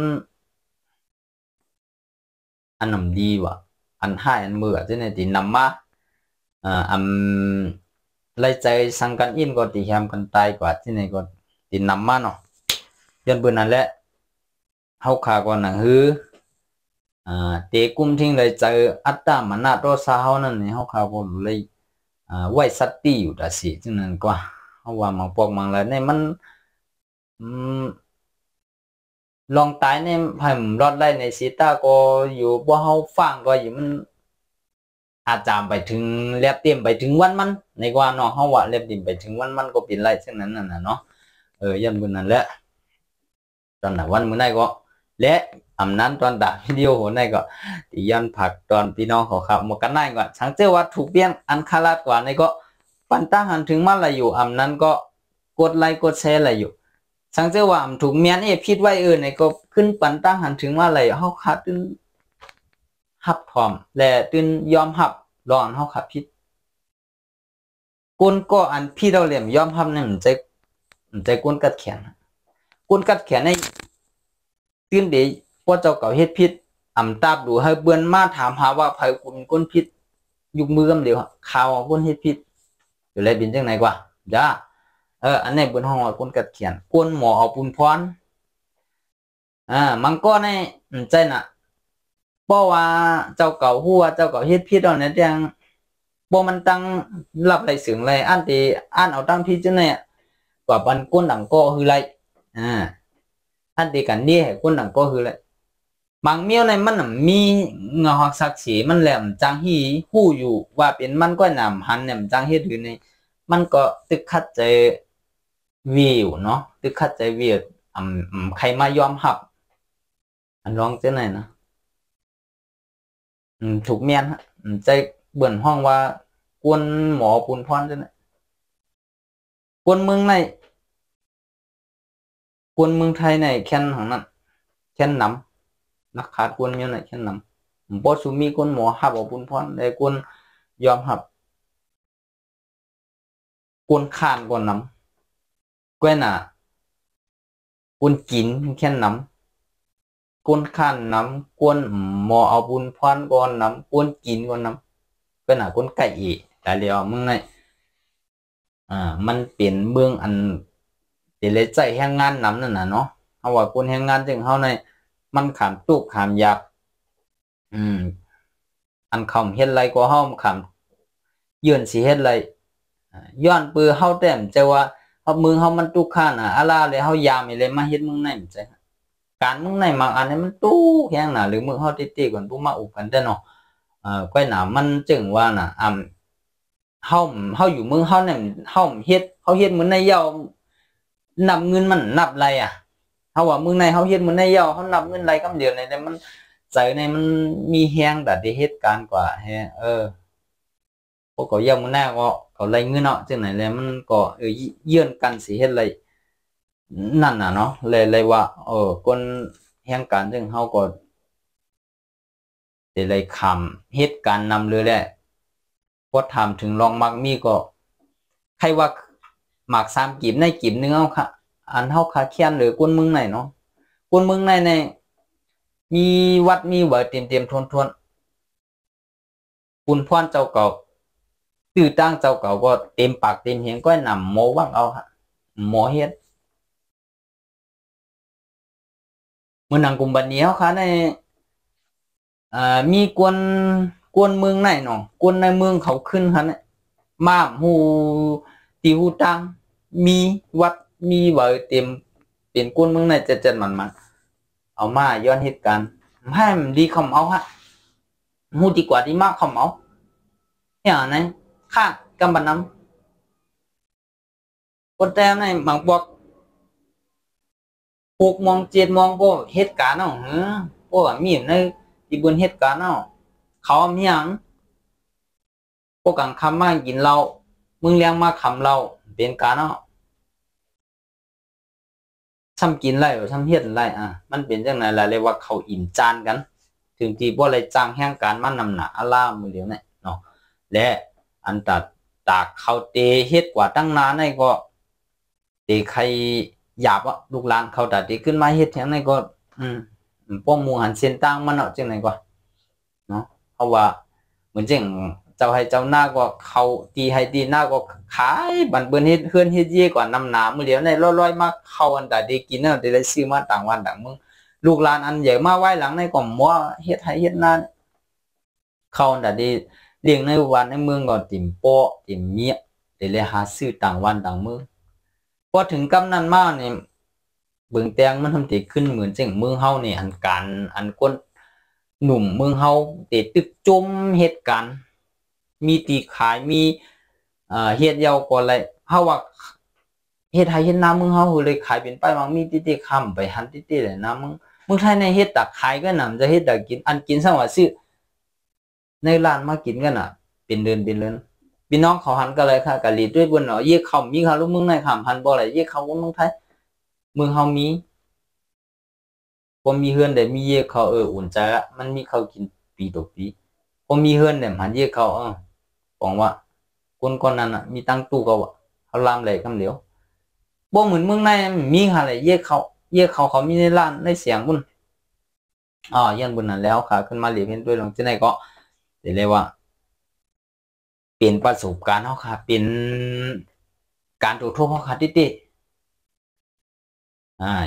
อันนำดีว่ะอันให้อันมือที่ในตีนำมาอันไล่ใจสังกันอินก็ตีแฮมกันตายกว่าที่ในก็ตีนำมาเนาะยันเบื่อนั่นแหละเฮาขาก่อนนะฮือเตะกุมทิ้งเลยใจอัตตามันนาโรซาเฮานั่นนี่เฮาขาก็เลยไหวสัตติอยู่ดาสิจังนั้นกว่าเฮาว่ามังปอกมังแล้วเนี่ยมันลองตายเนี่ยให้ผมรอดได้ในซีต้าก็อยู่บ่เฮาฟังก็อยู่มันอาจามไปถึงเล็บเต็มไปถึงวันมันในกว่าเนาะเฮาว่าเล็บเต็มไปถึงวันมันก็เป็นไรเช่นนั้นน่ะเนาะยันบุญนั่นแหละตอนน่ะวันมื้อไหนก็และอำนั้นตอนด่าวิดีโอโหไหนก็ที่ยันผักตอนพี่น้องเขาครับหมดกันได้ก่อนช่างเจ้าว่าถูกเบี้ยนอันคาราดกว่าในก็ปันตั้งหันถึงมาละอยู่อำนั้นก็กดไลค์กดแชร์ละอยู่สังเจ้าว่าถูกเมียนพิดไว้ในก็ขึ้นปันตั้งหันถึงว่าอะไรเฮาขาดตึ้นหับพร้อมและตึ้นยอมหับรออันเฮาขาดพิดกุนก็อันพี่เราเหลี่ยมยอมหับเนี่ยมันใจกุนกัดแขนกุนกัดแขนในตื้นเดย์ว่าเจ้าเก่าเฮ็ดพิษอ่ำตาบดูให้เบือนมาถามหาว่าไผกุนพิษยุกมือกำเดียวข่าวกุนเฮ็ดพิษอยู่ไรบินจังไหนกว่าจ้าอันนี้บนห้องกุนกัดเขียนกุนหมอเอาปุนพรมันก็ในใจน่ะเพราะว่าเจ้าเก่าหัวเจ้าเก่าเฮ็ดพิษเอาเนี่ยจังบ่มันตั้งรับไรเสียงไรอันที่อ่านเอาตั้งพิษจังเนี่ยกว่าบันกุนหลังก็คือไรอันที่กันนี่ให้กุนหลังก็คือไรบางเมียวในมันมีเงาหักศักดิ์ศรีมันแหลมจังฮีหู้อยู่ว่าเป็นมันก็นำหันแหลมจังเฮ็ดถือในมันก็ตึกคัดใจวิวเนาะตึกคัดใจวิวใครมายอมหับอันร้องเจ้าไหนนะถูกเมียนฮะใจเบิ่นห้องว่ากวนหมอปุนพรเจ้าไหนกวนเมืองในกวนเมืองไทยในแค่นของนั้นแค่นน้ำนักขาดกวนเมียนในแค่นน้ำบอสุมีกวนหมอหับเอาปุนพรได้กวนยอมหับกวนขานกวนน้ำกวนน่ะกวนกินแค่น้ำกวนขานน้ำกวนหมอเอาปุนพรก่อนน้ำกวนกินก่อนน้ำกวนน่ะกวนไก่อีแต่เดียวมึงในมันเป็นเมืองอันเดี๋ยวเลยใจแห้งงานน้ำนั่นน่ะเนาะเอาว่ากวนแห้งงานจึงเขาในมันขามตุกขามยากอันคำเฮ็ดไรก็เฮาคำยืนสิเฮ็ดไรย้อนปือเฮาแต้มใจว่าเฮามือเฮามันตุกข้านอะอะไรเลยเฮายามอีเลยมาเฮ็ดมึงในใจการมึงในบางอันนี้มันตู้แห้งน่ะหรือมึงเฮาติๆก่อนผู้มาอุกันแต่เนาะก้อยหนามันจึงว่าน่ะเฮาอยู่มึงเฮาเนี่ยเฮาเฮ็ดมึงในเยานับเงินมันนับไรเฮาว่ามึงในเฮาเฮ็ดมึงในเยาเฮานับเงินไรกำเดียวในมันใจในมันมีแฮงแต่ที่เหตุการณ์กว่าแฮพวกเขาเยี่ยมมันแน่ก็เขาไล่เงินเนาะจังไหนเลยมันก็เยื่อนกันสิเฮ็ดไรนั่นน่ะเนาะเลยว่าคนแฮงการจึงเฮาก็ได้เลยคำเหตุการณ์นำเลยแหละพอถามถึงลองมักมีก็ใครว่าหมาก3กีบในกีบนึงเอาค่ะอันเฮาคาเคียนหรือคนเมืองไหนเนาะคนเมืองในมีวัดมีเบิดเต็มทวนปุนพรเจ้าเก่าตื้อตั้งเจ้าเก่าก็เต็มปากเต็มเหียงก็นำโมวังเอาฮะหมอเฮ็ดเมื่อนังกุมบันนี้เขาค่ะในมีกวนเมืองไหนเนาะกวนในเมืองเขาขึ้นฮะเนี่ยมาหูตีหูตังมีวัดมีเบิดเต็มเป็นกวนเมืองไหนเจ็ดมันเอามาย้อนเหตุการณ์ให้มันดีคำเอาฮะหูดีกว่าดีมากคำเอาเนี่ยนะข้ากำบันน้ำคนแต่ในบางบอก 6 โมง 7 โมงพวกเหตุการณ์เนาะพวกมีในที่บนเหตุการณ์เนาะเขามีหยังพวกกลางค่ำมากินเหล้ามึงเลี้ยงมาคำเหล้าเป็นการเนาะซ้ำกินไรซ้ำเฮ็ดไรมันเป็นจังได๋ล่ะเรียกว่าเขาอิ่มจานกันถึงที่บ่ได้จ้างแห่งการมานำหน้าอาลามื้อเดียวเนี่ยเนาะและอันตัดตากเขาเตเฮ็ดกว่าตั้งนานนี่ก็เตใครหยาบลูกหลานเขาตัดเตขึ้นมาเฮ็ดแถงนี่ก็ป้อมหมู่หันเส้นต่างมันเนาะจังได๋กว่าเนาะเพราะว่าเหมือนจังเจ้าให้เจ้าหน้าก็เขาตีให้ตีหน้าก็ขายบันเบิ่นเฮ็ดเฮือนเฮ็ดเย่กว่านำหน้ามื้อเดียวในร้อยๆมาเข้าอันตัดได้กินเนาะได้ซื้อมาต่างวันต่างเมืองลูกหลานอันใหญ่มาไว้หลังในก็มัวเฮ็ดให้เฮ็ดนาเข้าอันตัดได้เลี้ยงในวันในเมืองก็ติ่มโปะติ่มเมียได้เลยหาซื้อต่างวันต่างเมืองพอถึงกำนั้นมาเนี่ยเบิ่งแตงมันทำติขึ้นเหมือนจังเมืองเฮานี่อันการอันก้นหนุ่มเมืองเฮาเตตึกจมเหตุการณ์มีตีขายมีเฮ็ดเยาก่อนเลยเฮาว่าเฮ็ดให้เฮ็ดน้ำเมืองเฮาเลยขายเป็นไปบางมีติๆค้ำไปหันติๆเลยนะมึงไทยในเฮ็ดตักขายก็นำจะเฮ็ดตักกินอันกินซะว่าซื้อในร้านมากินกันเป็นเดือนพี่น้องเขาหันกันเลยค่ะกะลีด้วยบนเนาะเยี่ยเขามีเขาลูกมึงในขำพันบ่อะไรเยี่ยเขาเมืองไทยเมืองเฮามีผมมีเฮือนได้มีเยี่ยเขาอุ่นใจละมันมีเขากินปีต่อปีผมมีเฮือนเนี่ยหันเยี่ยเขาบอกว่าคนนั้นมีตั้งตู้เขาลามเลยคำเดียวบ่เหมือนเมืองในมีอะไรเยี่ยเขามีในร้านในเสียงบุญยันบุญนั้นแล้วค่ะขึ้นมาเรียนด้วยลงที่ไหนก็เดี๋ยวเลยว่าเป็นประสบการณ์เขาค่ะเป็นการถูกทุกข์เขาค่ะติ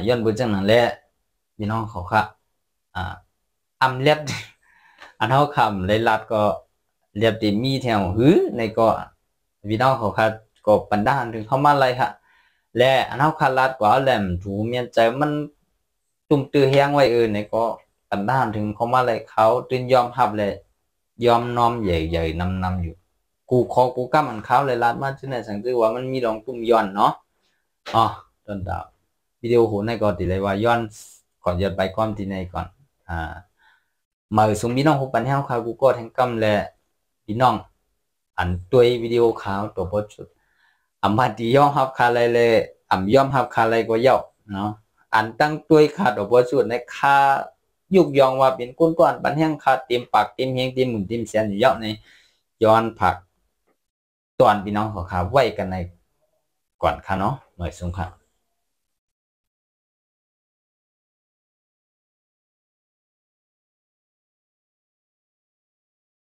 ย้อนบุญจังนั้นแหละพี่น้องเขาค่ะอำเล็บอันเขาคำเลยรัดก็เรียบดีมีแถวหื้อในก็พี่น้องเขาค่ะก็ปันด้านถึงเข้ามาอะไรค่ะและอันเขาคารัดกว่าแหลมถูเมียนใจมันตุ่มตื้อแห้งไว้ในก็ปันด้านถึงเข้ามาอะไรเขาตื่นยอมรับเลยยอมน้อมใหญ่ๆนำอยู่กูก้ามันเขาเลยรัดมาที่ไหนสังเกตว่ามันมีรองตุ่มย้อนเนาะต้นดาววิดีโอโหในก่อนติเลยว่าย้อนก่อนย้อนไปก้อนที่ในก่อนมาสุ่มพี่น้องหุบปันให้เขากูก็แทงกำและพี่น้องอันตัววิดีโอข่าวตัวบทชุดมาดีย่อมฮับคาอะไรเลยย่อมฮับคาอะไรก็เยาเนาะอันตั้งตัวขาดตัวบทชุดในคายุกยองว่าเป็นก้นก้อนปันแห้งคาเต็มปากเต็มเฮงเต็มหมุนเต็มเสียนเยาในย้อนผักตอนพี่น้องของเขาไว้กันในก่อนค่ะเนาะหน่อยสุ่มค่ะ